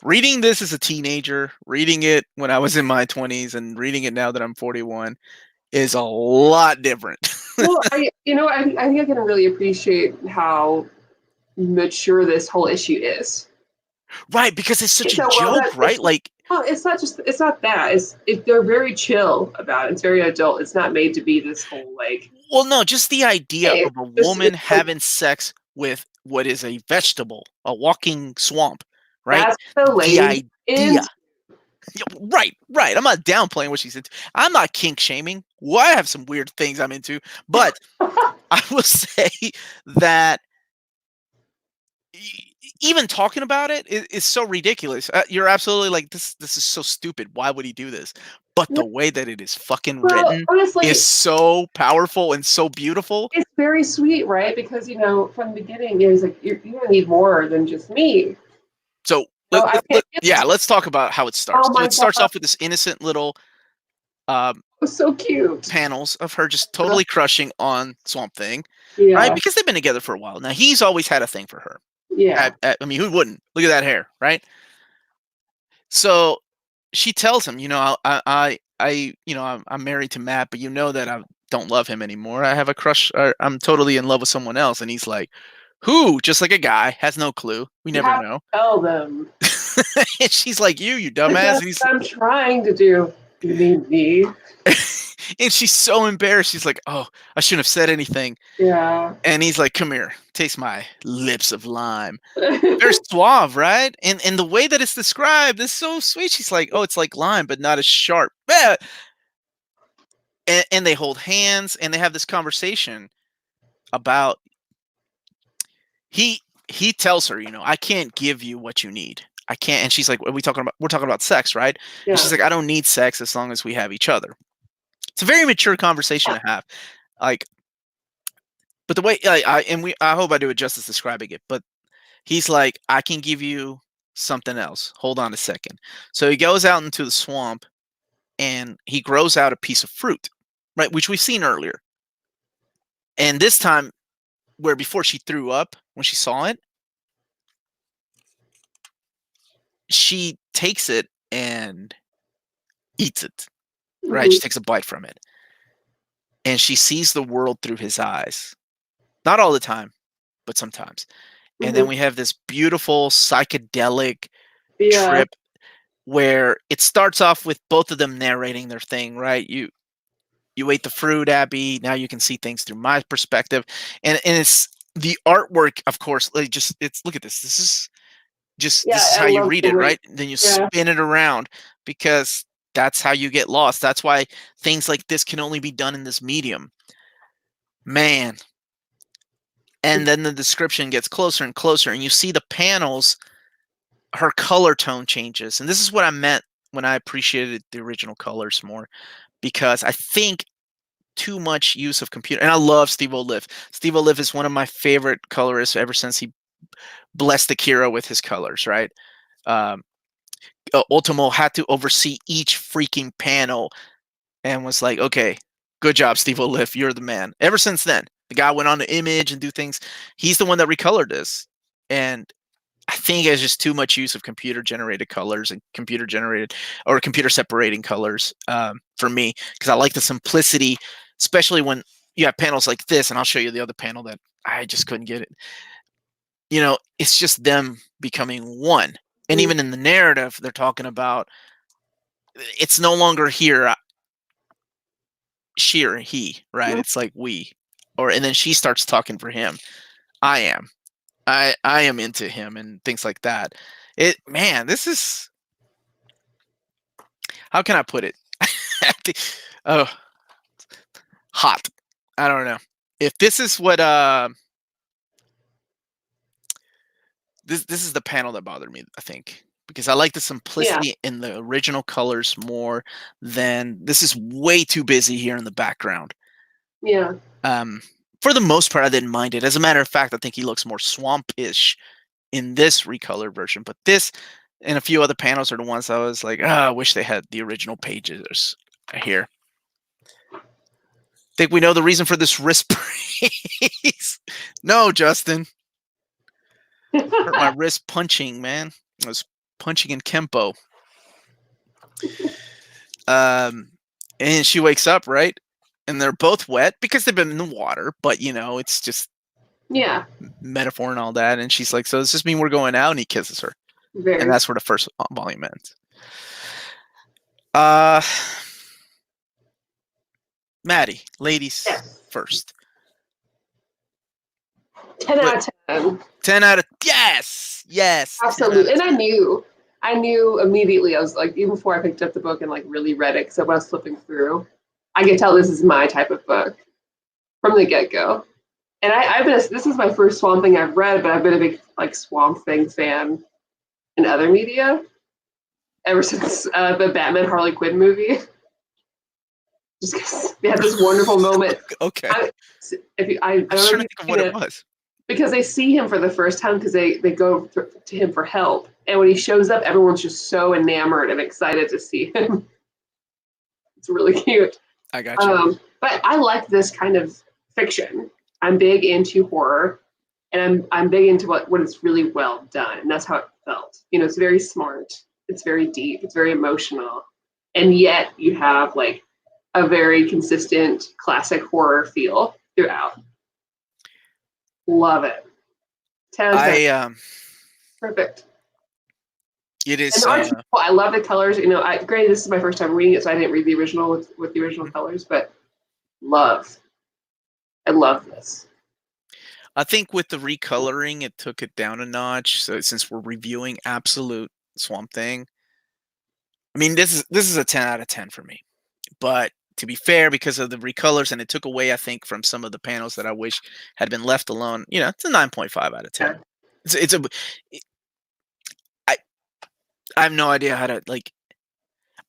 reading this as a teenager, reading it when I was in my 20s, and reading it now that I'm 41 is a lot different. Well, I think I can really appreciate how mature this whole issue is. Right, because it's such a So, joke, right? Like, well, it's not that. They're very chill about it. It's very adult. It's not made to be this whole like. well, no, just the idea Hey, of a woman having sex with what is a vegetable, a walking swamp, right? That's the lady idea. is. Yeah, right. I'm not downplaying what she's into. I'm not kink shaming. Well, I have some weird things I'm into, but I will say that even talking about it is so ridiculous. You're absolutely like, this is so stupid. Why would he do this? But the way that it is fucking written honestly, is so powerful and so beautiful. It's very sweet, right? Because from the beginning, it was like you don't need more than just me. So let's talk about how it starts. So it starts off with this innocent little so cute panels of her just totally crushing on Swamp Thing, yeah. right? Because they've been together for a while. Now he's always had a thing for her. Yeah. I mean, who wouldn't? Look at that hair, right? So she tells him, I'm married to Matt, but you know that I don't love him anymore. I have a crush. I'm totally in love with someone else. And he's like, who? Just like a guy, has no clue. We never know. Tell them. And she's like, you dumbass. That's what I'm trying to do. You mean me? And she's so embarrassed. She's like, oh, I shouldn't have said anything. Yeah. And he's like, come here, taste my lips of lime. They're suave, right? And the way that it's described is so sweet. She's like, oh, it's like lime, but not as sharp. And they hold hands and they have this conversation about he tells her, I can't give you what you need. I can't. And she's like, what are we talking about? We're talking about sex, right? Yeah. And she's like, I don't need sex as long as we have each other. It's a very mature conversation to have. Like, but the way I hope I do it justice describing it, but he's like, I can give you something else. Hold on a second. So he goes out into the swamp and he grows out a piece of fruit, right? Which we've seen earlier. And this time, where before she threw up when she saw it, she takes it and eats it, right? Mm-hmm. She takes a bite from it. And she sees the world through his eyes. Not all the time, but sometimes. Mm-hmm. And then we have this beautiful psychedelic trip where it starts off with both of them narrating their thing, right? You ate the fruit, Abby. Now you can see things through my perspective. And it's the artwork, of course, look at this. This is this is how you read it, right? Then you spin it around because that's how you get lost. That's why things like this can only be done in this medium. Man. And then the description gets closer and closer, and you see the panels, her color tone changes. And this is what I meant when I appreciated the original colors more, because I think too much use of computer. And I love Steve Oliff. Steve Oliff is one of my favorite colorists ever since he blessed Akira with his colors, right? Ultimo had to oversee each freaking panel and was like, okay, good job, Steve Oliff. You're the man. Ever since then, the guy went on to Image and do things. He's the one that recolored this. And I think it's just too much use of computer-generated colors and computer-generated or computer-separating colors for me, because I like the simplicity, especially when you have panels like this. And I'll show you the other panel that I just couldn't get it. It's just them becoming one. And even in the narrative, they're talking about it's no longer here, she or he, right? It's like we, and then she starts talking for him. I am. I am into him and things like that. This is, how can I put it? Oh, hot. I don't know. If this is what this is the panel that bothered me, I think. Because I like the simplicity in the original colors more than this is way too busy here in the background. Yeah. For the most part, I didn't mind it. As a matter of fact, I think he looks more swampish in this recolored version. But this and a few other panels are the ones I was like, I wish they had the original pages here. Think we know the reason for this wrist brace? No, Justin. Hurt my wrist punching, man. I was punching in Kempo. And she wakes up, right? And they're both wet because they've been in the water, but it's just metaphor and all that. And she's like, so does this mean we're going out? And he kisses her. And that's where the first volume ends. Maddie, ladies first. 10 out of 10. 10 out of yes. Absolutely. And I knew immediately. I was like, even before I picked up the book and like really read it, because when I was flipping through, I could tell this is my type of book from the get-go. And this is my first Swamp Thing I've read, but I've been a big like Swamp Thing fan in other media ever since the Batman Harley Quinn movie. Just because they had this wonderful moment. Okay. I was trying to think of what it was. Because they see him for the first time because they go to him for help. And when he shows up, everyone's just so enamored and excited to see him. It's really cute. I got you. But I like this kind of fiction. I'm big into horror, and I'm big into what is really well done. And that's how it felt. It's very smart. It's very deep. It's very emotional. And yet you have like a very consistent classic horror feel throughout. Love it. 10. Perfect. It is. I love the colors. Granted, this is my first time reading it, so I didn't read the original with the original colors, but I love this. I think with the recoloring, it took it down a notch. So since we're reviewing absolute Swamp Thing, I mean, this is a 10 out of 10 for me. But to be fair, because of the recolors, and it took away, I think, from some of the panels that I wish had been left alone. It's a 9.5 out of 10. I have no idea how to like.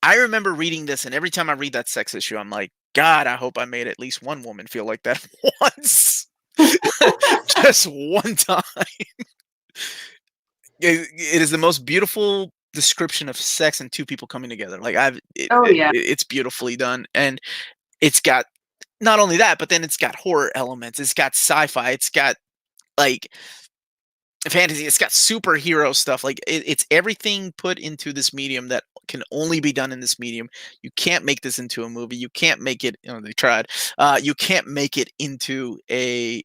I remember reading this, and every time I read that sex issue, I'm like, God, I hope I made at least one woman feel like that once, just one time. It is the most beautiful description of sex and two people coming together. Like it's beautifully done, and it's got not only that, but then it's got horror elements. It's got sci-fi. It's got like fantasy. It's got superhero stuff. Like it's everything put into this medium that can only be done in this medium. You can't make this into a movie. You can't make it. They tried. You can't make it into a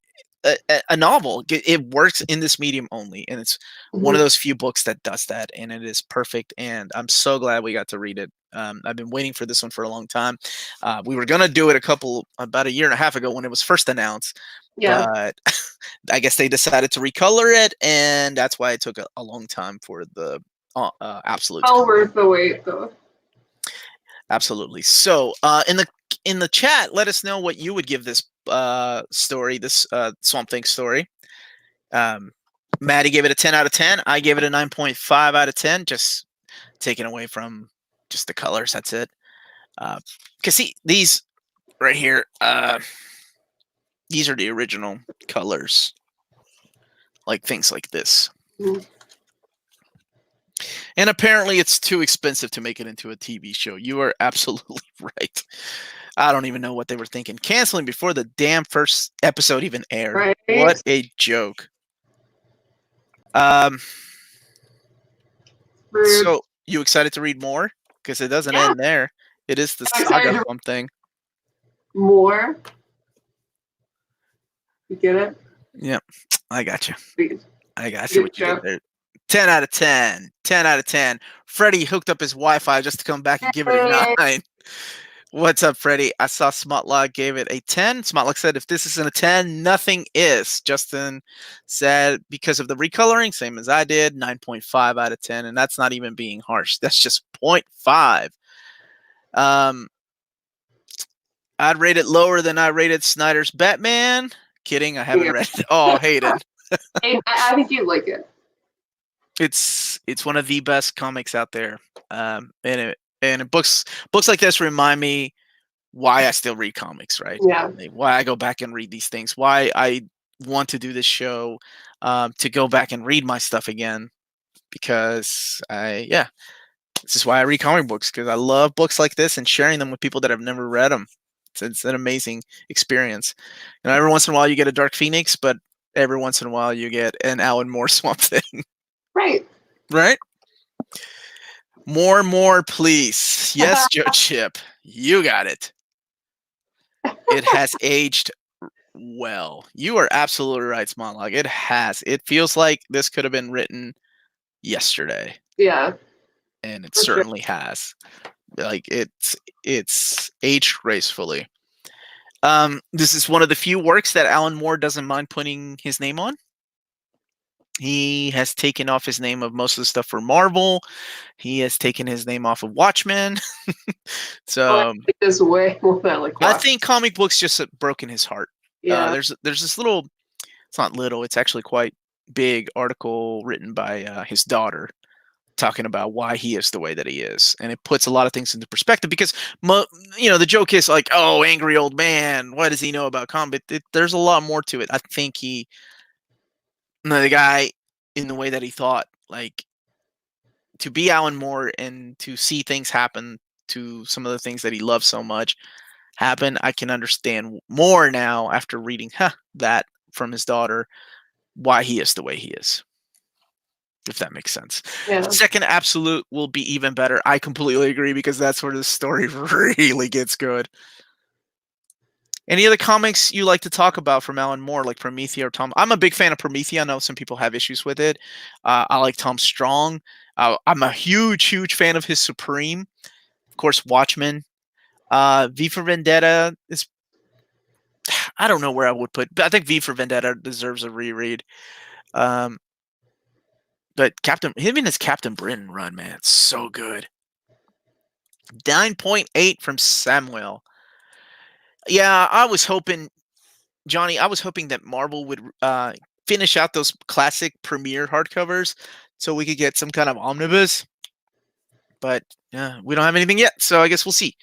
novel. It works in this medium only, and it's one of those few books that does that, and it is perfect. And I'm so glad we got to read it. I've been waiting for this one for a long time. We were gonna do it about a year and a half ago when it was first announced, but I guess they decided to recolor it, and that's why it took a long time for the absolute. All worth the wait, though. Absolutely. So, in the chat, let us know what you would give this story, this Swamp Thing story. Maddie gave it a 10 out of 10. I gave it a 9.5 out of 10, just taken away from just the colors. That's it. Because see, these right here, these are the original colors. Like things like this. And apparently it's too expensive to make it into a TV show. You are absolutely right. I don't even know what they were thinking. Canceling before the damn first episode even aired. Right. What a joke. So, you excited to read more? Because it doesn't end there. It is the saga something. More? You get it? Yep. I got you. Please. I got you. What you did there. 10 out of 10. 10 out of 10. Freddie hooked up his Wi-Fi just to come back and give it a 9. What's up, Freddie? I saw Smotlog gave it a 10. Smotlog said, if this isn't a 10, nothing is. Justin said, because of the recoloring, same as I did, 9.5 out of 10. And that's not even being harsh. That's just 0.5. I'd rate it lower than I rated Snyder's Batman. Kidding, I haven't read it. Oh, Hayden. I think you'd like it. It's one of the best comics out there. And books like this remind me why I still read comics, right? Yeah. Like, why I go back and read these things. Why I want to do this show, to go back and read my stuff again, because this is why I read comic books, because I love books like this and sharing them with people that have never read them. It's an amazing experience. Every once in a while you get a Dark Phoenix, but every once in a while you get an Alan Moore Swamp Thing. Right. Right? More, please. Yes, Joe Chip, you got it. It has aged well. You are absolutely right, Smotlog. It has. It feels like this could have been written yesterday. Yeah. And it certainly has. Like, it's aged gracefully. This is one of the few works that Alan Moore doesn't mind putting his name on. He has taken off his name of most of the stuff for Marvel. He has taken his name off of Watchmen. So I think this way more than like I think comic books just have broken his heart. Yeah. There's this little, it's not little, it's actually quite big article written by his daughter, talking about why he is the way that he is, and it puts a lot of things into perspective, because the joke is like, oh, angry old man, what does he know about comic? There's a lot more to it. I think the guy, in the way that he thought, like, to be Alan Moore and to see things happen, to some of the things that he loves so much happen, I can understand more now after reading that from his daughter, why he is the way he is, if that makes sense. Yeah. Second Absolute will be even better. I completely agree, because that's where the story really gets good. Any other comics you like to talk about from Alan Moore, like Promethea or Tom? I'm a big fan of Promethea. I know some people have issues with it. I like Tom Strong. I'm a huge fan of his Supreme. Of course, Watchmen. V for Vendetta is, I don't know where I would put, but I think V for Vendetta deserves a reread. But him in his Captain Britain run, man, it's so good. 9.8 from Samuel. Yeah, I was hoping, Johnny, that Marvel would finish out those classic premiere hardcovers so we could get some kind of omnibus. But we don't have anything yet, so I guess we'll see.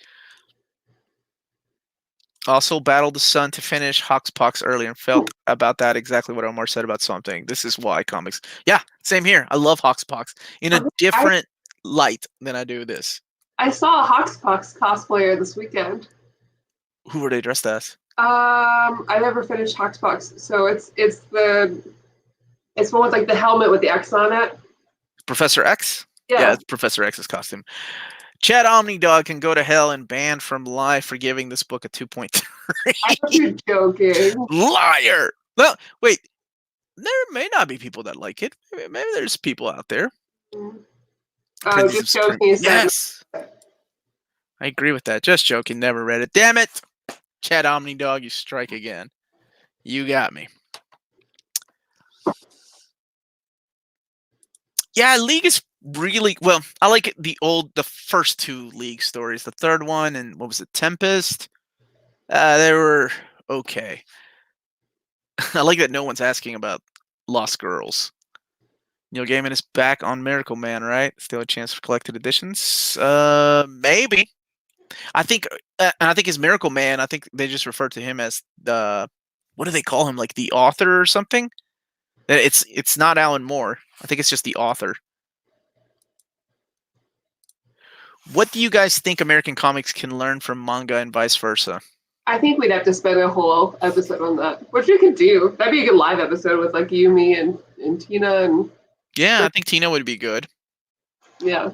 Also battled the sun to finish Hoxpox earlier and felt about that exactly what Omar said about something. This is why comics. Yeah, same here. I love Hoxpox in a different light than I do this. I saw a Hoxpox cosplayer this weekend. Who were they dressed as? I never finished Hoxpox, so it's one with like the helmet with the X on it. Professor X? Yeah, it's Professor X's costume. Chad Omnidog can go to hell and banned from live for giving this book a 2.3. I know you're joking. Liar! Well, wait. There may not be people that like it. Maybe there's people out there. Just joking. Yes. I agree with that. Just joking. Never read it. Damn it. Chad Omnidog, you strike again. You got me. Yeah, League is really, well, I like the first two League stories. The third one, and what was it, Tempest? They were okay. I like that no one's asking about Lost Girls. Neil Gaiman is back on Miracle Man, right? Still a chance for collected editions? Maybe. I think his Miracle Man, I think they just refer to him as the, what do they call him? Like the author or something? It's not Alan Moore. I think it's just the author. What do you guys think American comics can learn from manga and vice versa? I think we'd have to spend a whole episode on that, which we could do. That'd be a good live episode with like you, me, and Tina. And yeah, I think Tina would be good. Yeah,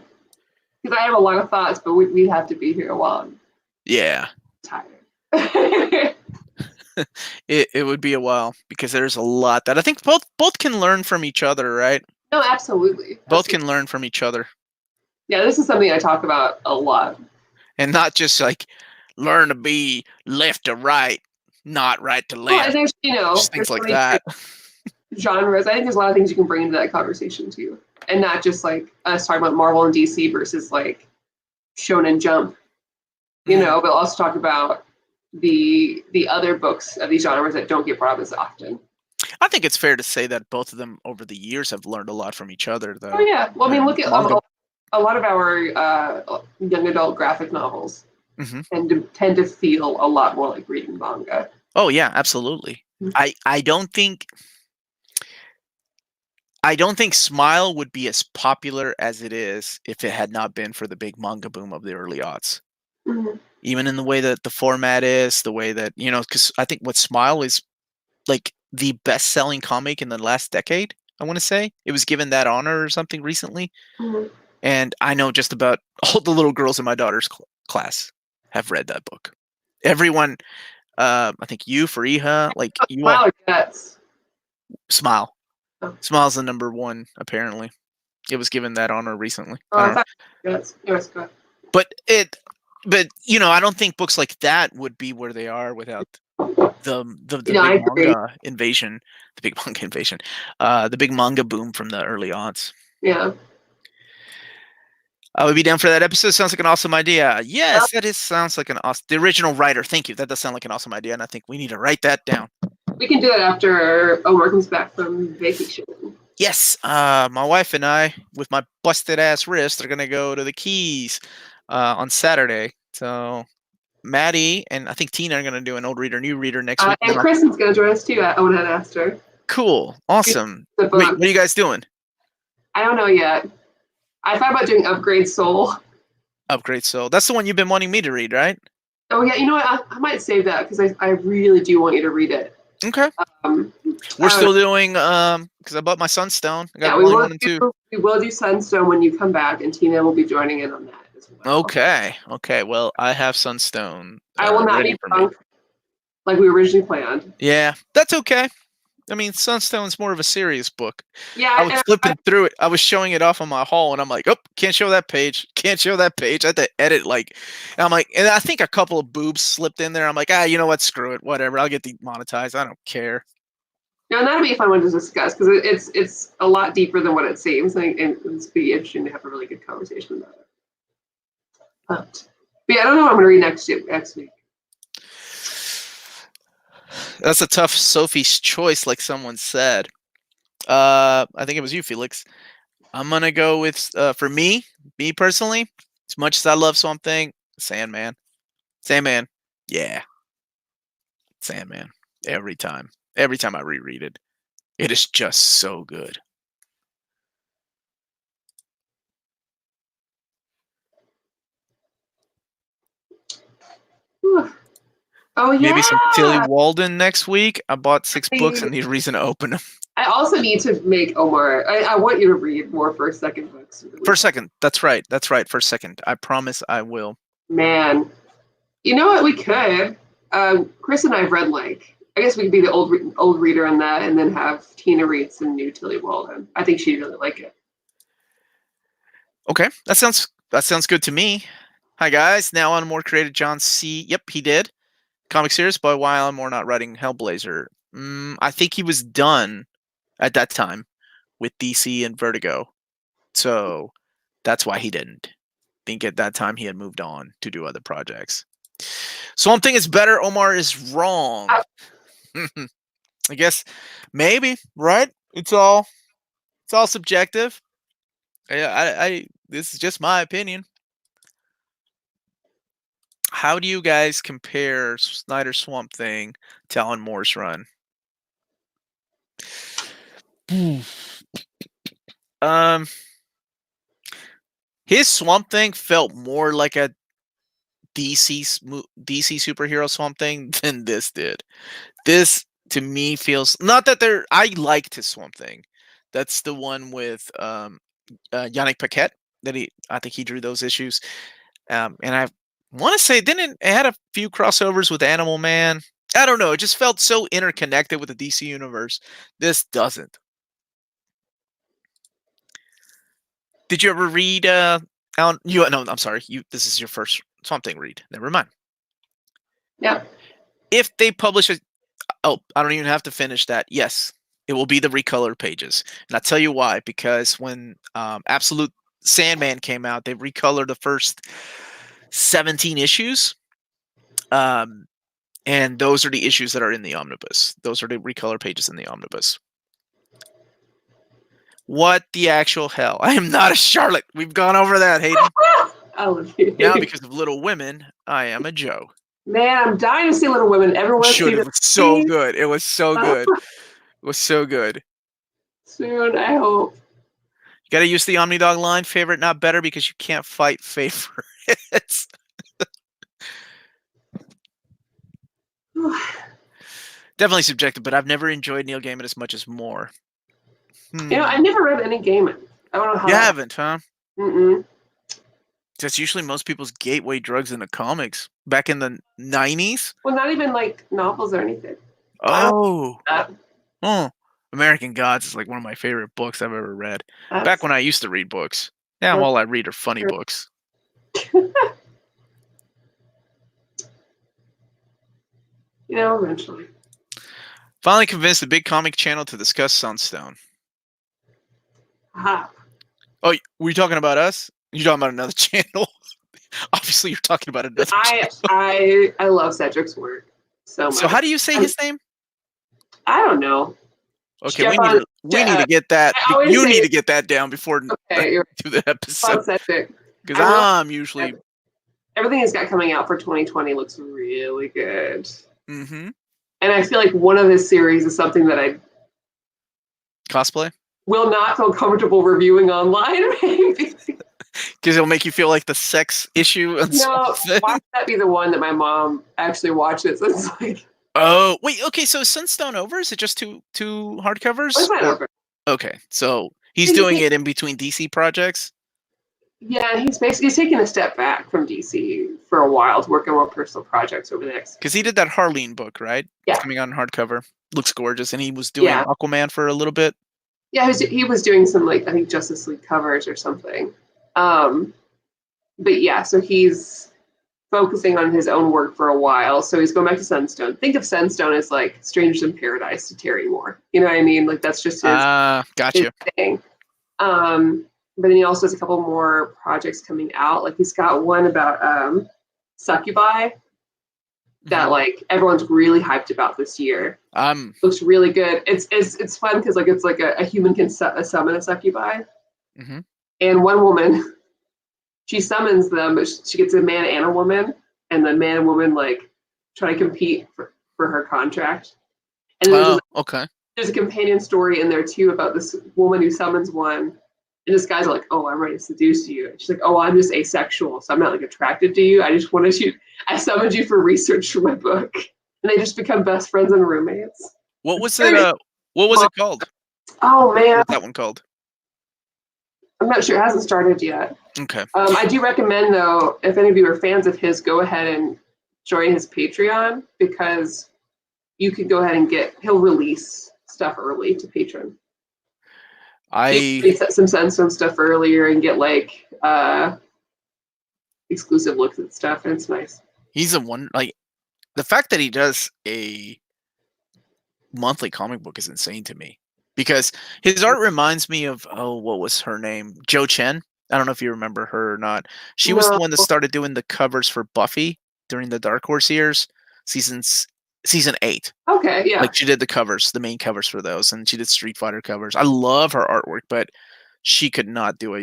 because I have a lot of thoughts, but we'd have to be here a while. Yeah. Tired. It would be a while, because there's a lot that I think both can learn from each other, right? No, absolutely. Both can learn from each other. Yeah, this is something I talk about a lot. And not just like learn to be left to right, not right to Well, and left. there's, Just there's things so like many that. genres. I think there's a lot of things you can bring into that conversation too, and not just like us talking about Marvel and DC versus like Shonen Jump, Mhm. but also talk about the other books of these genres that don't get brought up as often. I think it's fair to say that both of them over the years have learned a lot from each other, Oh though. yeah, well I mean And look at manga. a lot of our young adult graphic novels Mhm. tend to feel a lot more like reading manga. Oh yeah, absolutely. Mhm. I don't think Smile would be as popular as it is if it had not been for the big manga boom of the early aughts. Mhm. Even in the way that the format is, the way that, because I think what Smile is like the best-selling comic in the last decade, I want to say. It was given that honor or something recently. Mhm. And I know just about all the little girls in my daughter's class have read that book. Everyone, I think you, Fariha, like you all, Smile or Jets. Smile. Oh, Smile's the number one, apparently. It was given that honor recently. oh I I don't know. thought Jets. Anyways, go ahead. But I don't think books like that would be where they are without the I big agree. manga invasion, the big manga invasion, the big manga boom from the early aughts. Yeah. I would be down for that episode. Sounds like an awesome idea. Yes, sounds like an awesome. The original writer. Thank you. That does sound like an awesome idea, and I think we need to write that down. We can do that after Omar comes back from vacation. Yes, my wife and I, with my busted ass wrist, are gonna go to the Keys on Saturday. So Maddie and I think Tina are gonna do an old reader, new reader next week. And And then Kristen's going to join us too. I went ahead and asked her. cool, awesome. The Wait, book. what are you guys doing? I don't know yet. I thought about doing Upgrade Soul. Upgrade Soul. That's the one you've been wanting me to read, right? Oh yeah, you know what? I might save that because I really do want you to read it. Okay. Um, We're still doing because I bought my Sunstone. I got yeah, volume 1 and 2. we will do Sunstone when you come back, and Tina will be joining in on that as well. Okay. Okay. Well, I have Sunstone I will not ready be for me. drunk like we originally planned. Yeah, that's okay. I mean, Sunstone's more of a serious book. Yeah, I was and flipping through it. I was showing it off on my haul, and I'm like, "Oh, can't show that page. Can't show that page." I had to edit and I'm like, and I think a couple of boobs slipped in there. I'm like, you know what? Screw it. Whatever. I'll get demonetized. I don't care. that'll be a fun one to discuss because it's a lot deeper than what it seems, and it's be interesting to have a really good conversation about it. But yeah, I don't know what I'm going to read next week. That's a tough Sophie's choice, like someone said. I think it was you, Felix. I'm gonna go with for me personally. As much as I love Swamp Thing, Sandman. Sandman. Yeah, Sandman. Every time. Every time I reread it, it is just so good. Whew. Oh Maybe some Tilly yeah. Walden next week. I bought 6 books and need a reason to open them. I also need to make Omar. I want you to read more first, second books. Really. For a second. That's right. That's right. For a second. I promise I will. Man, you know what? We could. Chris and I have read like. I guess we could be the old reader in that, and then have Tina read some new Tilly Walden. I think she'd really like it. Okay. That sounds good to me. Hi guys. Now on more created John C. Yep, he did. Comic series, but why Alan Moore not writing Hellblazer? I think he was done at that time with DC and Vertigo. So that's why he didn't. Think at that time he had moved on to do other projects. Swamp Thing is better. Omar is wrong. I guess maybe, right? It's all subjective. Yeah, I this is just my opinion. How do you guys compare Snyder's Swamp Thing to Alan Moore's run? um His Swamp Thing felt more like a DC superhero Swamp Thing than this did. This to me feels not that they're. I liked his Swamp Thing. That's the one with Yannick Paquette. I think he drew those issues. And I want to say it had a few crossovers with Animal Man. I don't know. It just felt so interconnected with the DC universe. This doesn't. Did you ever read Alan? No, I'm sorry. This is your first Swamp Thing read. Never mind. Yep. If they publish it, I don't even have to finish that. Yes, it will be the recolor pages, and I'll tell you why. Because when Absolute Sandman came out, they recolored the first 17 issues, and those are the issues that are in the omnibus. Those are the recolor pages in the omnibus. What the actual hell? I am not a Charlotte. We've gone over that, Hayden. I love you. Now, because of Little Women, I am a Joe. Man, I'm dying to see Little Women. Everyone Should see have. it. So good. It was so good. It was so good. Soon, I hope. You got to use the Omnidog line, favorite, not better, because you can't fight favorites. Definitely subjective, but I've never enjoyed Neil Gaiman as much as Moore. You know, I've never read any Gaiman. I don't know how. You haven't, huh? Mm-mm. That's usually most people's gateway drugs into comics back in the 90s. Well, not even like novels or anything. Oh. That. Oh. American Gods is like one of my favorite books I've ever read. That's, Back when I used to read books. Now all I read are funny books. You know, eventually. Finally convinced the big comic channel to discuss Sunstone. Aha. Oh, were you talking about us? You're talking about another channel? Obviously, you're talking about another channel. I love Cedric's work so much. So how do you say his name? I don't know. Okay, we need to get that. You need to get that down before okay, you're do the episode. Because I'm usually everything he's got coming out for 2020 looks really good. Mm-hmm. And I feel like one of his series is something that I cosplay will not feel comfortable reviewing online, maybe. Because it'll make you feel like the sex issue. And no, why would that be the one that my mom actually watches? It's like, oh wait, okay. So is Sunstone over? Is it just two hardcovers? It's not over. Okay, so he's doing it in between DC projects. Yeah, he's taking a step back from DC for a while to work on more personal projects over the next. Because he did that Harleen book, right? Yeah, it's coming out in hardcover. Looks gorgeous, and he was doing Aquaman for a little bit. Yeah, he was doing some I think Justice League covers or something. But yeah, so he's focusing on his own work for a while. So he's going back to Sunstone. Think of Sunstone as like Strangers in Paradise to Terry Moore. You know what I mean? Like that's just his, his thing. But then he also has a couple more projects coming out. Like he's got one about succubi that like everyone's really hyped about this year. Looks really good. It's fun because like it's like a human can summon a succubi, and one woman she summons them, but she gets a man and a woman, and the man and woman like try to compete for her contract. And then there's a companion story in there too about this woman who summons one. And this guy's like, oh, I'm ready to seduce you. And she's like, oh, I'm just asexual, so I'm not like attracted to you. I just wanted you. I summoned you for research for my book, and they just become best friends and roommates. What was it? What was it called? Oh man, what's that one called? I'm not sure. It hasn't started yet. Okay. I do recommend though, if any of you are fans of his, go ahead and join his Patreon because you can go ahead and he'll release stuff early to Patreon. Set some Sunstone stuff earlier and get like exclusive looks at stuff, and it's nice. He's like the fact that he does a monthly comic book is insane to me because his art reminds me of what was her name? Jo Chen. I don't know if you remember her or not. She was the one that started doing the covers for Buffy during the Dark Horse years, season 8. Okay, yeah. Like she did the covers, the main covers for those, and she did Street Fighter covers. I love her artwork, but she could not do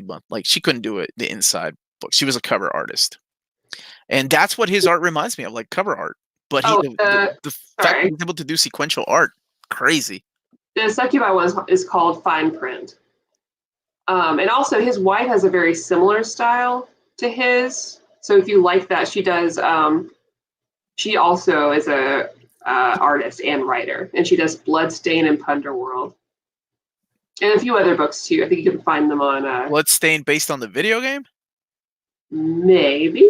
she couldn't do the inside book. She was a cover artist, and that's what his art reminds me of, like cover art. But the fact that he's able to do sequential art, crazy. The succubi one is called Fine Print, and also his wife has a very similar style to his. So if you like that, she does. She also is a artist and writer, and she does Bloodstain and Punderworld, and a few other books too. I think you can find them on Bloodstain, based on the video game. Maybe.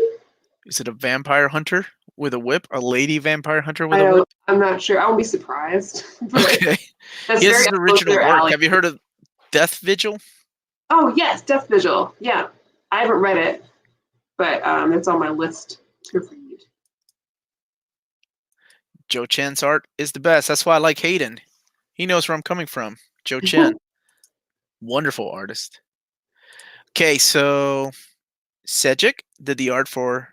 Is it a vampire hunter with a whip? A lady vampire hunter with a whip? I'm not sure. I won't be surprised. Okay. That's his original work. Alley. Have you heard of Death Vigil? Oh yes, Death Vigil. Yeah, I haven't read it, but it's on my list to read. Joe Chen's art is the best. That's why I like Hayden. He knows where I'm coming from. Joe Chen. Wonderful artist. Okay, so Cedric did the art for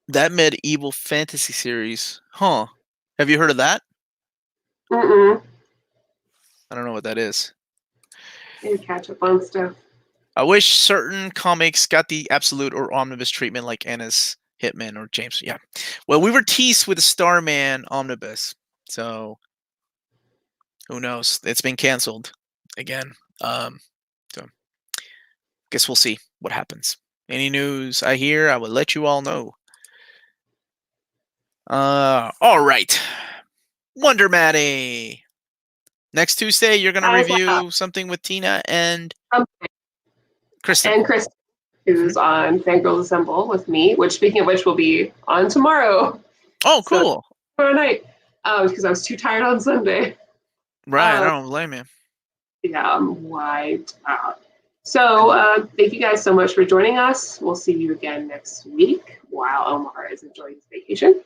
that medieval fantasy series. Huh. Have you heard of that? Mm-mm. I don't know what that is. You catch up on stuff. I wish certain comics got the absolute or omnibus treatment like Anna's Hitman or James. Yeah. Well, we were teased with the Starman omnibus. So who knows? It's been canceled again. So guess we'll see what happens. Any news I hear, I will let you all know. All right. Wonder Maddie. Next Tuesday, you're gonna review something with Tina and Kristen. And Kristen, who's on Fangirls Assemble with me, which, speaking of which, will be on tomorrow. Oh, cool. So, tomorrow night, because I was too tired on Sunday. Right, I don't blame you. Yeah, I'm wiped out. So thank you guys so much for joining us. We'll see you again next week while Omar is enjoying his vacation.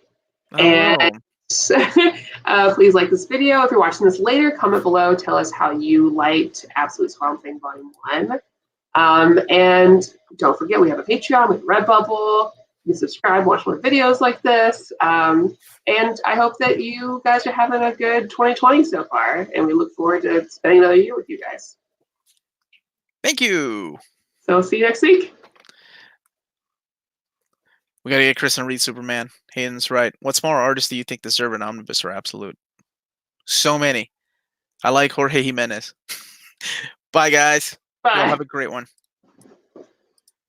And please like this video. If you're watching this later, comment below. Tell us how you liked Absolute Swamp Thing Volume 1. And don't forget, we have a Patreon with Redbubble. You can subscribe, watch more videos like this. And I hope that you guys are having a good 2020 so far. And we look forward to spending another year with you guys. Thank you. So we'll see you next week. We gotta get Kristen to read Superman. Hayden's right. What more artists do you think deserve an omnibus or absolute? So many. I like Jorge Jimenez. Bye, guys. Bye. Y'all have a great one.